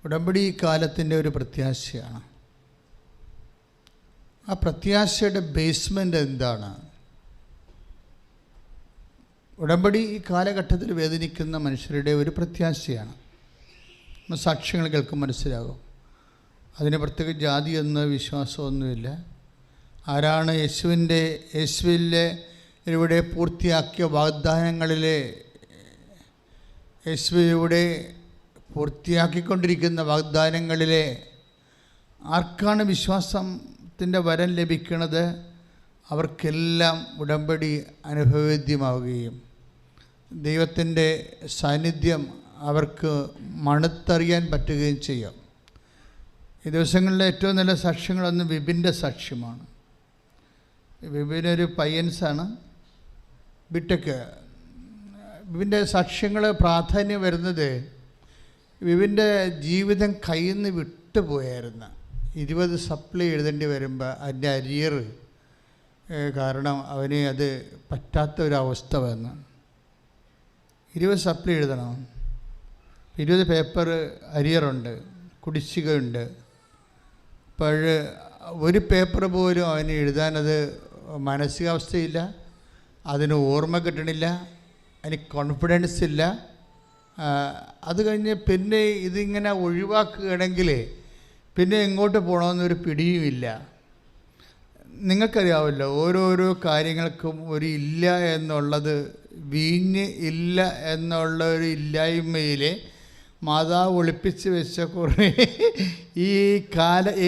ഉടമ്പടി കാലത്തിൻ്റെ ഒരു പ്രത്യാശയാണ്. ആ പ്രത്യാശയുടെ ബേസ്മെൻ്റ് എന്താണ്? ഉടമ്പടി ഈ കാലഘട്ടത്തിൽ വേദനിക്കുന്ന മനുഷ്യരുടെ ഒരു പ്രത്യാശയാണ്. സാക്ഷ്യങ്ങൾ കേൾക്കും മനസ്സിലാകും. അതിന് പ്രത്യേക ജാതി എന്ന വിശ്വാസമൊന്നുമില്ല. ആരാണ് യേശുവിലൂടെ പൂർത്തിയാക്കിയ വാഗ്ദാനങ്ങളിലെ യേശുവിലൂടെ പൂർത്തിയാക്കിക്കൊണ്ടിരിക്കുന്ന വാഗ്ദാനങ്ങളിലെ ആർക്കാണ് വിശ്വാസത്തിൻ്റെ വരം ലഭിക്കുന്നത്, അവർക്കെല്ലാം ഉടമ്പടി അനുഭവവേദ്യമാവുകയും ദൈവത്തിൻ്റെ സാന്നിധ്യം അവർക്ക് മണത്തറിയാൻ പറ്റുകയും ചെയ്യാം. ഈ ദിവസങ്ങളിലെ ഏറ്റവും നല്ല സാക്ഷ്യങ്ങളൊന്ന് വിപിൻ്റെ സാക്ഷ്യമാണ്. വിപിനൊരു പയ്യൻസാണ്, ബിടെക്. വിപിൻ്റെ സാക്ഷ്യങ്ങൾ പ്രാധാന്യം വരുന്നത് വിപിൻ്റെ ജീവിതം കയ്യിൽ നിന്ന് വിട്ടുപോയായിരുന്നു. 20 സപ്ലി എഴുതേണ്ടി വരുമ്പോൾ അതിൻ്റെ അരിയർ കാരണം അവന് അത് പറ്റാത്തൊരവസ്ഥ വന്നു. 20 സപ്ലി എഴുതണം, 20 പേപ്പർ അരിയറുണ്ട്, കുടിശ്ശികയുണ്ട്. അപ്പോൾ ഒരു പേപ്പർ പോലും അവന് എഴുതാനത് മാനസികാവസ്ഥയില്ല, അതിന് ഓർമ്മ കിട്ടണില്ല, അതിന് കോൺഫിഡൻസ് ഇല്ല. അത് കഴിഞ്ഞ് പിന്നെ ഇതിങ്ങനെ ഒഴിവാക്കുകയാണെങ്കിൽ പിന്നെ എങ്ങോട്ട് പോകണമെന്നൊരു പിടിയുമില്ല. നിങ്ങൾക്കറിയാമല്ലോ, ഓരോരോ കാര്യങ്ങൾക്കും ഒരു ഇല്ല എന്നുള്ളത്, വീഞ്ഞ് ഇല്ല എന്നുള്ള ഒരു ഇല്ലായ്മയിൽ മാതാവ് ഒളിപ്പിച്ച് വെച്ച കുറേ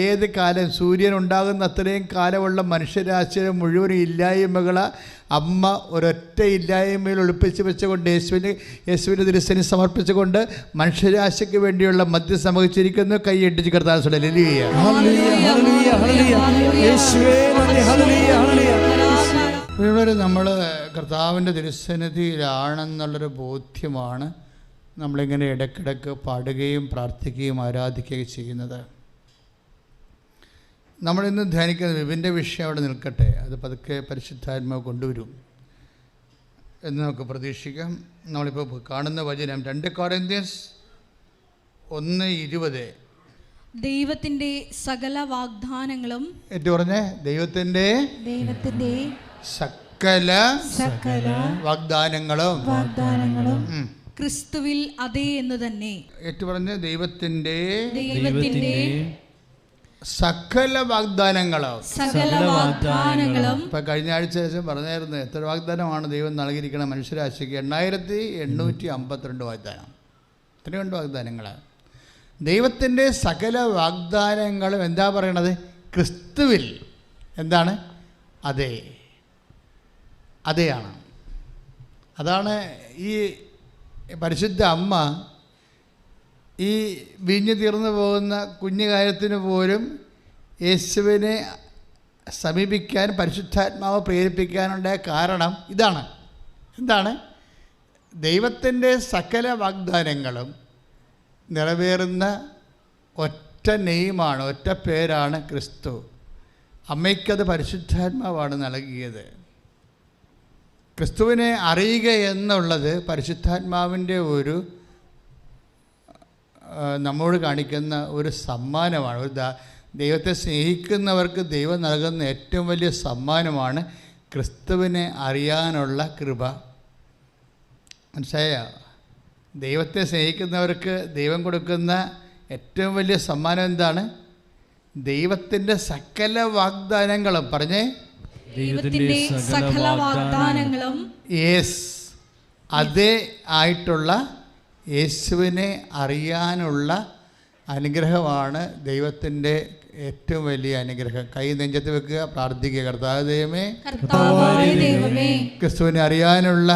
ഏത് കാലം സൂര്യൻ ഉണ്ടാകുന്ന അത്രയും കാലമുള്ള മനുഷ്യരാശിയുടെ മുഴുവൻ ഇല്ലായ്മകളെ അമ്മ ഒരൊറ്റ ഇല്ലായ്മയിൽ ഒളിപ്പിച്ച് വെച്ചുകൊണ്ട് യേശുവിൻ്റെ തിരുസന്നിധിയിൽ സമർപ്പിച്ചുകൊണ്ട് മനുഷ്യരാശിക്ക് വേണ്ടിയുള്ള മദ്യം വഹിച്ചിരിക്കുന്നു. കൈയിട്ടിച്ച് കർത്താവ് നമ്മൾ കർത്താവിൻ്റെ തിരുസന്നിധിയിലാണെന്നുള്ളൊരു ബോധ്യമാണ് നമ്മളിങ്ങനെ ഇടയ്ക്കിടയ്ക്ക് പാടുകയും പ്രാർത്ഥിക്കുകയും ആരാധിക്കുകയും ചെയ്യുന്നത്. നമ്മളിന്ന് ധ്യാനിക്കുന്ന വിപിൻ്റെ വിഷയം അവിടെ നിൽക്കട്ടെ, അത് പതുക്കെ പരിശുദ്ധാത്മാവ് കൊണ്ടുവരും എന്ന് നമുക്ക് പ്രതീക്ഷിക്കാം. നമ്മളിപ്പോൾ കാണുന്ന വചനം 2 കൊരിന്ത്യൻസ് 1:20. ദൈവത്തിൻ്റെ സകല വാഗ്ദാനങ്ങളും പറഞ്ഞേ, ദൈവത്തിൻ്റെ സകല വാഗ്ദാനങ്ങളും ക്രിസ്തുവിൽ അതേ എന്ന് തന്നെ. പറഞ്ഞ് ദൈവത്തിൻ്റെ സകല വാഗ്ദാനങ്ങളും. ഇപ്പൊ കഴിഞ്ഞ ആഴ്ച പറഞ്ഞായിരുന്നു എത്ര വാഗ്ദാനമാണ് ദൈവം നൽകിയിരിക്കണം മനുഷ്യരാശിക്ക്. 8852 വാഗ്ദാനം. ഇത്രയുണ്ട് വാഗ്ദാനങ്ങൾ. ദൈവത്തിൻ്റെ സകല വാഗ്ദാനങ്ങളും എന്താ പറയണത്? ക്രിസ്തുവിൽ. എന്താണ്? അതെയാണ്. അതാണ് ഈ പരിശുദ്ധ അമ്മ ഈ വീഞ്ഞു തീർന്നു പോകുന്ന കുഞ്ഞു കാര്യത്തിന് പോലും യേശുവിനെ സമീപിക്കാൻ പരിശുദ്ധാത്മാവ് പ്രേരിപ്പിക്കാനുണ്ടായ കാരണം ഇതാണ്. എന്താണ്? ദൈവത്തിൻ്റെ സകല വാഗ്ദാനങ്ങളും നിറവേറുന്ന ഒറ്റ നെയ്മാണ്, ഒറ്റ പേരാണ് ക്രിസ്തു. അമ്മയ്ക്കത് പരിശുദ്ധാത്മാവാണ് നൽകിയത്. ക്രിസ്തുവിനെ അറിയുക എന്നുള്ളത് പരിശുദ്ധാത്മാവിൻ്റെ ഒരു നമ്മോട് കാണിക്കുന്ന ഒരു സമ്മാനമാണ്. ദൈവത്തെ സ്നേഹിക്കുന്നവർക്ക് ദൈവം നൽകുന്ന ഏറ്റവും വലിയ സമ്മാനമാണ് ക്രിസ്തുവിനെ അറിയാനുള്ള കൃപ. മനസ്സിലായോ? ദൈവത്തെ സ്നേഹിക്കുന്നവർക്ക് ദൈവം കൊടുക്കുന്ന ഏറ്റവും വലിയ സമ്മാനം എന്താണ്? ദൈവത്തിൻ്റെ സകല വാഗ്ദാനങ്ങളും. പറഞ്ഞേ, ദൈവത്തിൻ്റെ സകല വാഗ്ദാനങ്ങളും. യെസ്, അതേ ആയിട്ടുള്ള യേശുവിനെ അറിയാനുള്ള അനുഗ്രഹമാണ് ദൈവത്തിൻ്റെ ഏറ്റവും വലിയ അനുഗ്രഹം. കൈ നെഞ്ചത്ത് വെക്കുക, പ്രാർത്ഥിക്കുക. കർത്താവേ ദൈവമേ, ക്രിസ്തുവിനെ അറിയാനുള്ള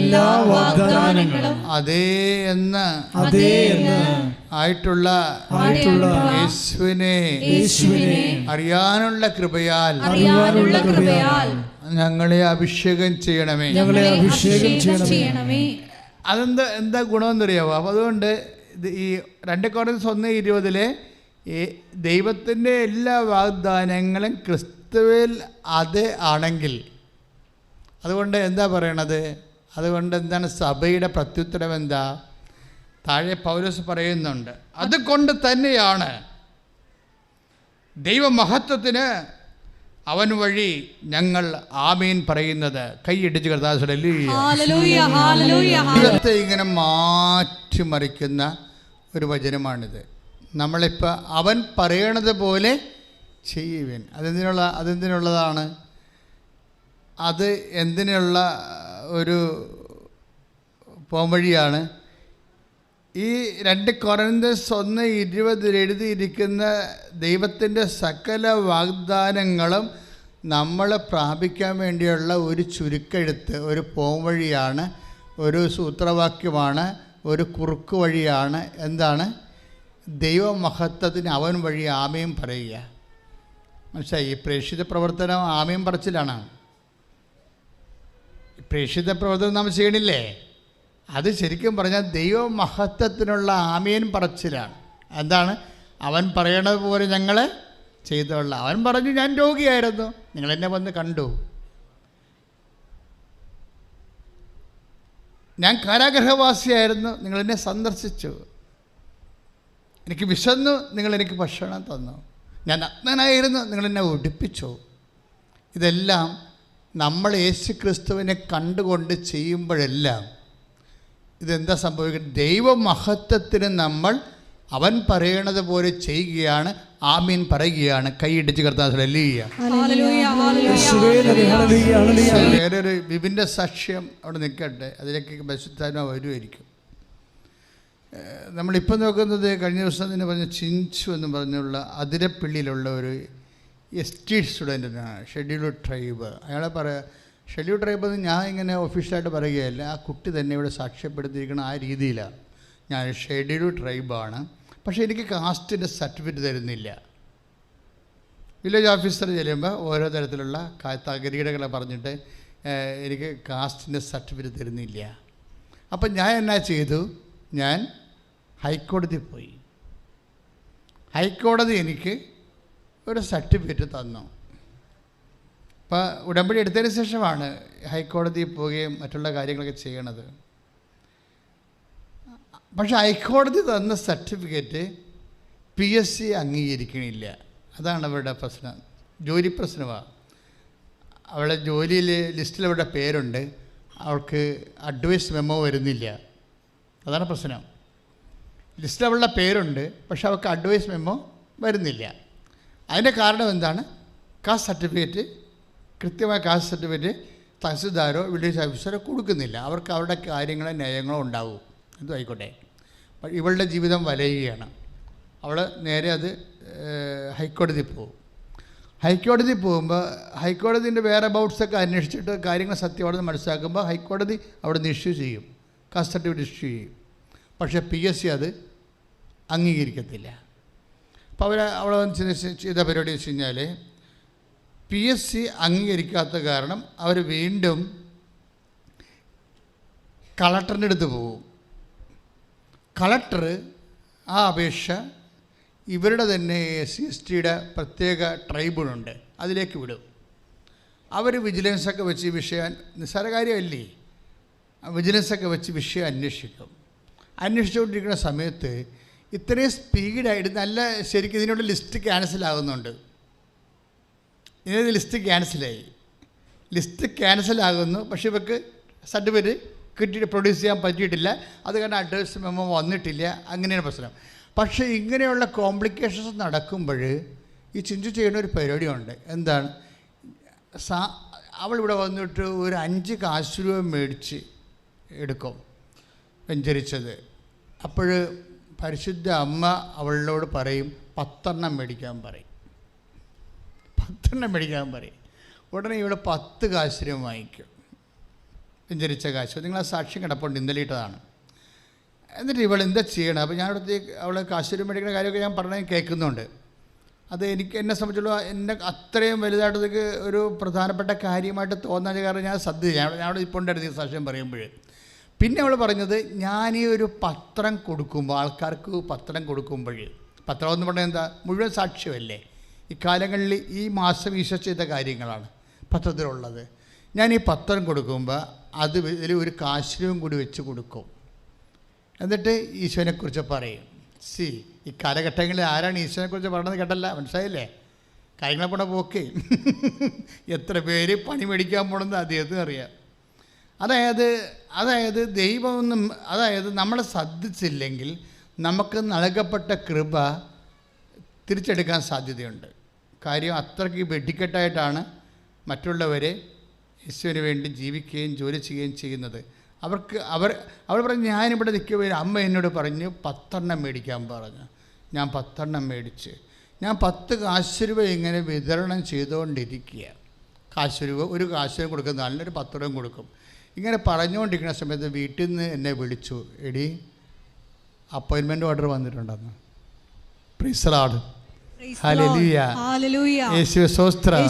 എല്ലാ വാഗ്ദാനങ്ങളും അതേ എന്ന് ആയിട്ടുള്ള യേശുവിനെ അറിയാനുള്ള കൃപയാൽ ഞങ്ങളെ അഭിഷേകം ചെയ്യണമേ. എന്താ ഗുണമെന്നറിയാമോ? അപ്പോൾ അതുകൊണ്ട് ഈ 2 കൊരിന്ത്യൻസ് 1:20 ദൈവത്തിൻ്റെ എല്ലാ വാഗ്ദാനങ്ങളും ക്രിസ്തുവിൽ അതേ ആണെങ്കിൽ, അതുകൊണ്ട് എന്താ പറയണത്? അതുകൊണ്ട് എന്താണ് സഭയുടെ പ്രത്യുത്തരം എന്താ? താഴെ പൗലോസ് പറയുന്നുണ്ട്, അതുകൊണ്ട് തന്നെയാണ് ദൈവമഹത്വത്തിന് അവൻ വഴി ഞങ്ങൾ ആമീൻ പറയുന്നത്. കൈയിടിച്ച് ജീവിതത്തെ ഇങ്ങനെ മാറ്റിമറിക്കുന്ന ഒരു വചനമാണിത്. നമ്മളിപ്പോൾ അവൻ പറയണത് പോലെ ചെയ്യുവിൻ. അതെന്തിനുള്ളതാണ്? അത് എന്തിനുള്ള ഒരു പോംവഴിയാണ്? ഈ 2 കൊരിന്ത്യർ 1:20 എഴുതിയിരിക്കുന്ന ദൈവത്തിൻ്റെ സകല വാഗ്ദാനങ്ങളും നമ്മൾ പ്രാപിക്കാൻ വേണ്ടിയുള്ള ഒരു ചുരുക്കെഴുത്ത്, ഒരു പോംവഴിയാണ്, ഒരു സൂത്രവാക്യമാണ്, ഒരു കുറുക്ക് വഴിയാണ്. എന്താണ്? ദൈവമഹത്വത്തിന് അവൻ വഴി ആമേൻ പറയുക. മനസ്സിലായി? ഈ പ്രേക്ഷിത പ്രവർത്തനം ആമേൻ പറച്ചിലാണ്. പ്രേക്ഷിത പ്രവർത്തനം നാം ചെയ്യണില്ലേ? അത് ശരിക്കും പറഞ്ഞാൽ ദൈവമഹത്വത്തിനുള്ള ആമേൻ പറച്ചിലാണ്. എന്താണ്? അവൻ പറയണത് പോലെ ഞങ്ങൾ ചെയ്തോളാം. അവൻ പറഞ്ഞു, ഞാൻ രോഗിയായിരുന്നു, നിങ്ങളെന്നെ വന്ന് കണ്ടു. ഞാൻ കാരാഗൃഹവാസിയായിരുന്നു, നിങ്ങളെന്നെ സന്ദർശിച്ചു. എനിക്ക് വിശന്നു, നിങ്ങളെനിക്ക് ഭക്ഷണം തന്നു. ഞാൻ നഗ്നനായിരുന്നു, നിങ്ങളെന്നെ ഉടുപ്പിച്ചു. ഇതെല്ലാം നമ്മൾ യേശു ക്രിസ്തുവിനെ കണ്ടുകൊണ്ട് ചെയ്യുമ്പോഴെല്ലാം ഇതെന്താ സംഭവിക്കുന്നത്? ദൈവമഹത്വത്തിന് നമ്മൾ അവൻ പറയണത് പോലെ ചെയ്യുകയാണ്, ആമീൻ പറയുകയാണ്. കൈയിടിച്ച് കർത്താവ് വേറൊരു വിഭിന്ന സാക്ഷ്യം അവിടെ നിൽക്കട്ടെ, അതിലേക്ക് പരിശുദ്ധാത്മാവ് വരുമായിരിക്കും. നമ്മളിപ്പോൾ നോക്കുന്നത് കഴിഞ്ഞ ദിവസം തന്നെ പറഞ്ഞ ചിഞ്ചു എന്ന് പറഞ്ഞുള്ള അതിരപ്പള്ളിയിലുള്ള ഒരു ST സ്റ്റുഡൻറ്റിനാണ്, ഷെഡ്യൂൾഡ് ട്രൈബ്. അയാളെ ഷെഡ്യൂൾഡ് ട്രൈബ് എന്ന് ഞാൻ ഇങ്ങനെ ഒഫീഷ്യലായിട്ട് പറയുകയല്ല, ആ കുട്ടി തന്നെ ഇവിടെ സാക്ഷ്യപ്പെടുത്തിയിരിക്കണം. ആ രീതിയിലാണ്, ഞാൻ ഷെഡ്യൂൾഡ് ട്രൈബാണ്, പക്ഷേ എനിക്ക് കാസ്റ്റിൻ്റെ സർട്ടിഫിക്കറ്റ് തരുന്നില്ല. വില്ലേജ് ഓഫീസർ ചെല്ലുമ്പോൾ ഓരോ തരത്തിലുള്ള തകരീടകളെ പറഞ്ഞിട്ട് എനിക്ക് കാസ്റ്റിൻ്റെ സർട്ടിഫിക്കറ്റ് തരുന്നില്ല. അപ്പം ഞാൻ എന്നാ ചെയ്തു? ഞാൻ ഹൈക്കോടതി പോയി. ഹൈക്കോടതി എനിക്ക് ഒരു സർട്ടിഫിക്കറ്റ് തന്നു. അപ്പോൾ ഉടമ്പടി എടുത്തതിന് ശേഷമാണ് ഹൈക്കോടതിയിൽ പോവുകയും മറ്റുള്ള കാര്യങ്ങളൊക്കെ ചെയ്യണത്. പക്ഷെ ഹൈക്കോടതി തന്ന സർട്ടിഫിക്കറ്റ് PSC അംഗീകരിക്കണില്ല. അതാണ് അവരുടെ പ്രശ്നം, ജോലി പ്രശ്നമാണ്. അവളുടെ ജോലിയിൽ ലിസ്റ്റിൽ അവരുടെ പേരുണ്ട്, അവൾക്ക് അഡ്വൈസ് മെമ്മോ വരുന്നില്ല. അതാണ് പ്രശ്നം. ലിസ്റ്റിൽ അവളുടെ പേരുണ്ട്, പക്ഷെ അവൾക്ക് അഡ്വൈസ് മെമ്മോ വരുന്നില്ല. അതിൻ്റെ കാരണം എന്താണ്? കാസ്റ്റ് സർട്ടിഫിക്കറ്റ്, കൃത്യമായ കാസ്റ്റ് സർട്ടിഫിക്കറ്റ് തഹസിൽദാരോ വില്ലേജ് ഓഫീസറോ കൊടുക്കുന്നില്ല. അവർക്ക് അവരുടെ കാര്യങ്ങളോ നയങ്ങളോ ഉണ്ടാവും, എന്തും ആയിക്കോട്ടെ. ഇവളുടെ ജീവിതം വലയുകയാണ്. അവൾ നേരെ അത് ഹൈക്കോടതി പോകും. ഹൈക്കോടതി പോകുമ്പോൾ ഹൈക്കോടതിൻ്റെ വേറെ അബൌട്ട്സൊക്കെ അന്വേഷിച്ചിട്ട് കാര്യങ്ങൾ സത്യമാണെന്ന് മനസ്സിലാക്കുമ്പോൾ ഹൈക്കോടതി അവിടെ നിന്ന് ഇഷ്യൂ ചെയ്യും, കാസ്റ്റ് സർട്ടിഫിക്കറ്റ് ഇഷ്യൂ ചെയ്യും. പക്ഷേ PSC അത് അംഗീകരിക്കത്തില്ല. അപ്പോൾ അവൾ ചെയ്ത പരിപാടി വെച്ച് കഴിഞ്ഞാൽ PSC അംഗീകരിക്കാത്ത കാരണം അവർ വീണ്ടും കളക്ടറിൻ്റെ അടുത്ത് പോകും. കളക്ടർ ആ അപേക്ഷ ഇവരുടെ തന്നെ SC/STയുടെ പ്രത്യേക ട്രൈബ്യൂണലുണ്ട്, അതിലേക്ക് വിടും. അവർ വിജിലൻസൊക്കെ വെച്ച് ഈ വിഷയം, നിസ്സാര കാര്യമല്ലേ, വിജിലൻസൊക്കെ വെച്ച് വിഷയം അന്വേഷിക്കും. അന്വേഷിച്ചുകൊണ്ടിരിക്കുന്ന സമയത്ത് ഇത്രയും സ്പീഡായിട്ട് നല്ല ശരിക്കും ഇതിനുള്ള ലിസ്റ്റ് ക്യാൻസലാകുന്നുണ്ട്. ഇതിന് ലിസ്റ്റ് ക്യാൻസലാകുന്നു. പക്ഷേ ഇവർക്ക് സർട്ടിഫിക്കറ്റ് കിട്ടിയിട്ട് പ്രൊഡ്യൂസ് ചെയ്യാൻ പറ്റിയിട്ടില്ല. അത് കാരണം അഡ്വൈസ് മെമ്മോ വന്നിട്ടില്ല. അങ്ങനെയാണ് പ്രശ്നം. പക്ഷേ ഇങ്ങനെയുള്ള കോംപ്ലിക്കേഷൻസ് നടക്കുമ്പോൾ ഈ ചിഞ്ചു ചെയ്യുന്ന ഒരു പരിപാടിയുണ്ട്. എന്താണ്? അവളിവിടെ വന്നിട്ട് ഒരു 5 കാശ് രൂപ മേടിച്ച് എടുക്കും വെഞ്ചരിച്ചത്. അപ്പോൾ പരിശുദ്ധ അമ്മ അവളോട് പറയും 10 മേടിക്കാൻ പറയും. 10 മേടിക്കാൻ പറയും. ഉടനെ ഇവിടെ 10 കാശ് രൂപ വാങ്ങിക്കും, വെഞ്ചരിച്ച കാശ്. നിങ്ങൾ ആ സാക്ഷ്യം കിടപ്പുണ്ട്, ഇന്നലെ ഇട്ടതാണ്. എന്നിട്ട് ഇവൾ എന്താ ചെയ്യണം? അപ്പോൾ ഞാനിവിടുത്തെ അവൾ കാശ് രൂപ മേടിക്കുന്ന കാര്യമൊക്കെ ഞാൻ പറഞ്ഞാൽ കേൾക്കുന്നുണ്ട്. അത് എന്നെ സംബന്ധിച്ചുള്ള എന്നെ അത്രയും വലുതായിട്ടതൊക്കെ ഒരു പ്രധാനപ്പെട്ട കാര്യമായിട്ട് തോന്നാൻ കാരണം ഞാൻ അവിടെ ഇപ്പോൾ ഉണ്ടായിരുന്നു ഈ സാക്ഷ്യം പറയുമ്പോൾ. പിന്നെ അവൾ പറഞ്ഞത്, ഞാൻ ഈ ഒരു പത്രം കൊടുക്കുമ്പോൾ, ആൾക്കാർക്ക് പത്രം കൊടുക്കുമ്പോൾ, പത്രം എന്ന് പറഞ്ഞാൽ എന്താ, മുഴുവൻ സാക്ഷ്യമല്ലേ, ഈ കാലങ്ങളിൽ ഈ മാസം ഈശോ ചെയ്ത കാര്യങ്ങളാണ് പത്രത്തിലുള്ളത്. ഞാൻ ഈ പത്രം കൊടുക്കുമ്പോൾ അത് ഇതിൽ ഒരു കാശിനും കൂടി വെച്ച് കൊടുക്കും. എന്നിട്ട് ഈശോനെക്കുറിച്ച് പറയും. ഈ കാലഘട്ടങ്ങളിൽ ആരാണ് ഈശോനെക്കുറിച്ച് പറയണത് കേട്ടല്ല, മനസ്സിലായില്ലേ? കാര്യങ്ങളെ പോണ പോക്കേ എത്ര പേര് പണി മേടിക്കാൻ പോകണമെന്ന് അദ്ദേഹത്തിന് അറിയാം. അതായത് ദൈവമൊന്നും നമ്മളെ ശ്രദ്ധിച്ചില്ലെങ്കിൽ നമുക്ക് നൽകപ്പെട്ട കൃപ തിരിച്ചെടുക്കാൻ സാധ്യതയുണ്ട്. കാര്യം അത്രയ്ക്ക് വെടിക്കെട്ടായിട്ടാണ് മറ്റുള്ളവരെ യേശുവിന് വേണ്ടി ജീവിക്കുകയും ജോലി ചെയ്യുകയും ചെയ്യുന്നത്. അവർ പറഞ്ഞു, ഞാനിവിടെ നിൽക്കുമ്പോൾ അമ്മ എന്നോട് പറഞ്ഞു 10 മേടിക്കാൻ പറഞ്ഞു. ഞാൻ 10 മേടിച്ച് ഞാൻ 10 കാശ് രൂപ ഇങ്ങനെ വിതരണം ചെയ്തുകൊണ്ടിരിക്കുക. ഒരു കാശ് രൂപ കൊടുക്കും, നല്ലൊരു 10 രൂപ കൊടുക്കും. ഇങ്ങനെ പറഞ്ഞുകൊണ്ടിരിക്കുന്ന സമയത്ത് വീട്ടിൽ നിന്ന് എന്നെ വിളിച്ചു, എടി അപ്പോയിൻമെൻറ്റ് ഓർഡർ വന്നിട്ടുണ്ടെന്ന്. Price the Lord. ഹല്ലേലൂയ. യേശുവേ സ്തോത്രം.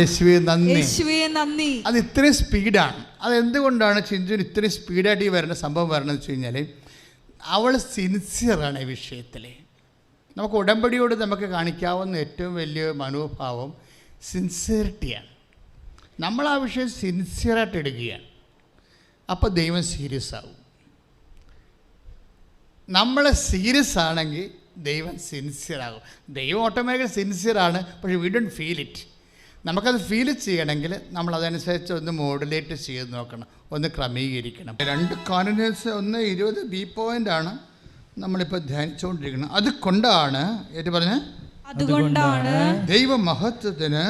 യേശുവേ നന്ദി. അത് ഇത്രയും സ്പീഡാണ്. അതെന്തുകൊണ്ടാണ് ചിഞ്ചുവിന് ഇത്രയും സ്പീഡായിട്ട് ഈ സംഭവം വരണമെന്ന് വെച്ച് കഴിഞ്ഞാൽ അവൾ സിൻസിയറാണ് ഈ വിഷയത്തിൽ. നമുക്ക് ഉടമ്പടിയോട് നമുക്ക് കാണിക്കാവുന്ന ഏറ്റവും വലിയ മനോഭാവം സിൻസിയറിറ്റിയാണ്. നമ്മൾ ആ വിഷയം സിൻസിയറായിട്ട് എടുക്കുകയാണ്. അപ്പോൾ ദൈവം സീരിയസ് ആവും. നമ്മൾ സീരിയസ് ആണെങ്കിൽ ദൈവം സിൻസിയറാകും. ദൈവം ഓട്ടോമാറ്റിക്കലി സിൻസിയറാണ്, പക്ഷേ വി ഡോണ്ട് ഫീൽ ഇറ്റ്. നമുക്കത് ഫീൽ ചെയ്യണമെങ്കിൽ നമ്മൾ അതനുസരിച്ച് ഒന്ന് മോഡുലേറ്റ് ചെയ്ത് നോക്കണം, ഒന്ന് ക്രമീകരിക്കണം. 2 കോർഡിനേറ്റ്സ് 1:20 B പോയിൻ്റാണ് നമ്മളിപ്പോൾ ധ്യാനിച്ചുകൊണ്ടിരിക്കുന്നത്. അതുകൊണ്ടാണ് ദൈവമഹത്വത്തിന്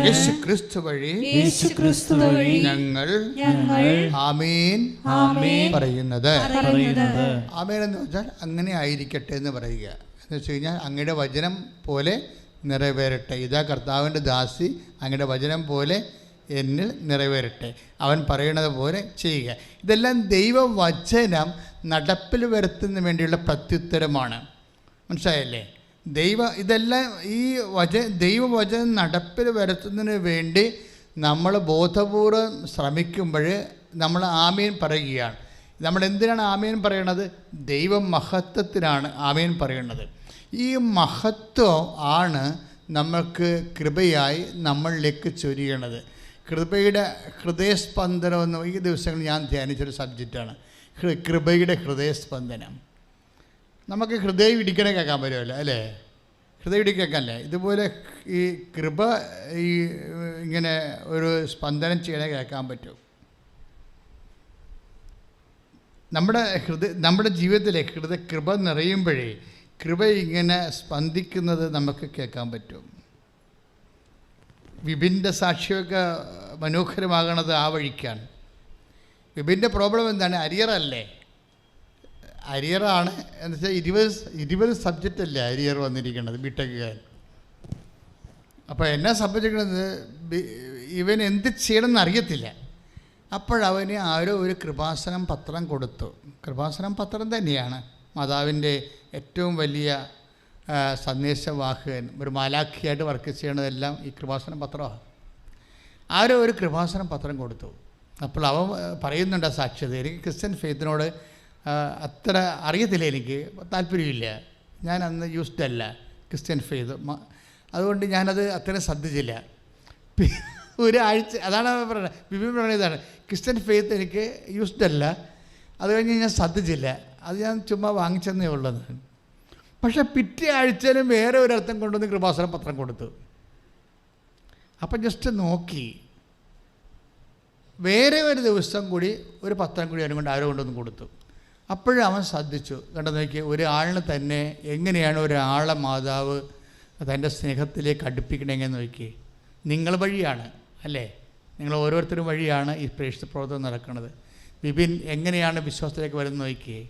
യേശുക്രിസ്തു വഴി ഞങ്ങൾ ആമേൻ പറയുന്നത്. ആമേൻ എന്ന് വെച്ചാൽ അങ്ങനെ ആയിരിക്കട്ടെ എന്ന് പറയുക. എന്ന് വെച്ച് കഴിഞ്ഞാൽ അങ്ങയുടെ വചനം പോലെ നിറവേറട്ടെ. ഇതാ കർത്താവിൻ്റെ ദാസി, അങ്ങയുടെ വചനം പോലെ എന്നിൽ നിറവേറട്ടെ, അവൻ പറയുന്നത് പോലെ ചെയ്യുക. ഇതെല്ലാം ദൈവവചനം നടപ്പിൽ വരുത്തുന്നതിന് വേണ്ടിയുള്ള പ്രത്യുത്തരമാണ്. മനസ്സിലായല്ലേ? ഇതെല്ലാം ഈ ദൈവവചനം നടപ്പിൽ വരുത്തുന്നതിന് വേണ്ടി നമ്മൾ ബോധപൂർവം ശ്രമിക്കുമ്പോൾ നമ്മൾ ആമേൻ പറയുകയാണ്. നമ്മൾ എന്തിനാണ് ആമേൻ പറയണത്? ദൈവമഹത്വത്തിനാണ് ആമേൻ പറയുന്നത്. ഈ മഹത്വം ആണ് നമ്മൾക്ക് കൃപയായി നമ്മളിലേക്ക് ചൊരിയണത്. കൃപയുടെ ഹൃദയസ്പന്ദനം എന്ന് ഈ ദിവസങ്ങളിൽ ഞാൻ ധ്യാനിച്ചൊരു സബ്ജക്റ്റാണ് കൃപയുടെ ഹൃദയസ്പന്ദനം. നമുക്ക് ഹൃദയം ഇടിക്കണേ കേൾക്കാൻ പറ്റുമല്ലോ അല്ലേ? ഹൃദയം ഇടിക്കേക്കല്ലേ? ഇതുപോലെ ഈ കൃപ ഇങ്ങനെ ഒരു സ്പന്ദനം ചെയ്യണേ കേൾക്കാൻ പറ്റും. നമ്മുടെ ജീവിതത്തിലെ കൃപ നിറയുമ്പോഴേ കൃപ ഇങ്ങനെ സ്പന്ദിക്കുന്നത് നമുക്ക് കേൾക്കാൻ പറ്റും. വിപിൻ്റെ സാക്ഷിയൊക്കെ മനോഹരമാകണത് ആ വഴിക്കാണ്. വിപിൻ്റെ പ്രോബ്ലം എന്താണ്? അരിയറാണ് എന്ന് വെച്ചാൽ 20 സബ്ജക്റ്റല്ലേ അരിയർ വന്നിരിക്കുന്നത് ബിടെക്കുകാരൻ. അപ്പോൾ എന്നെ സംബന്ധിക്കുന്നത് ഇവൻ എന്ത് ചെയ്യണമെന്ന് അറിയത്തില്ല. അപ്പോഴവന് ആരോ ഒരു കൃപാസനം പത്രം കൊടുത്തു. കൃപാസനം പത്രം തന്നെയാണ് മാതാവിൻ്റെ ഏറ്റവും വലിയ സന്ദേശവാഹകൻ, ഒരു മാലാഖിയായിട്ട് വർക്ക് ചെയ്യണതെല്ലാം ഈ കൃപാസനം പത്രമാണ്. ആരോ ഒരു കൃപാസനം പത്രം കൊടുത്തു. അപ്പോൾ അവൻ പറയുന്നുണ്ട് സാക്ഷ്യത, എനിക്ക് ക്രിസ്ത്യൻ ഫെയ്ത്തിനോട് അത്ര അറിയത്തില്ല, എനിക്ക് താല്പര്യമില്ല, ഞാൻ അന്ന് യൂസ്ഡ് അല്ല ക്രിസ്ത്യൻ ഫെയ്ത്ത്, അതുകൊണ്ട് ഞാനത് അത്രയും ശ്രദ്ധിച്ചില്ല. ഒരാഴ്ച അതാണ് പറയുന്നത്, ബിബിൻ പറയുന്നതാണ്, ക്രിസ്ത്യൻ ഫെയ്ത്ത് എനിക്ക് യൂസ്ഡ് അല്ല, അത് കഴിഞ്ഞ് ഞാൻ ശ്രദ്ധിച്ചില്ല, അത് ഞാൻ ചുമ്മാ വാങ്ങിച്ചെന്നേ ഉള്ളത്. പക്ഷേ പിറ്റേ ആഴ്ചയിലും വേറെ ഒരർത്ഥം കൊണ്ടുവന്ന് കൃപാസനം പത്രം കൊടുത്തു. അപ്പം ജസ്റ്റ് നോക്കി, വേറെ ഒരു ദിവസം കൂടി ഒരു പത്രം കൂടി അവനും കൊണ്ട് ആരോ കൊണ്ടൊന്ന് കൊടുത്തു. അപ്പോഴും അവൻ ശ്രദ്ധിച്ചു, കണ്ടു നോക്കി, ഒരാളിന് തന്നെ എങ്ങനെയാണ് ഒരാളെ മാതാവ് തൻ്റെ സ്നേഹത്തിലേക്ക് അടുപ്പിക്കണമെന്ന് നോക്കി. നിങ്ങൾ വഴിയാണ് അല്ലേ, നിങ്ങൾ ഓരോരുത്തരും വഴിയാണ് ഈ പ്രേക്ഷിത പ്രവർത്തനം നടക്കുന്നത്. ബിബിൻ എങ്ങനെയാണ് വിശ്വാസത്തിലേക്ക് വരുന്നത് നോക്കിയേ.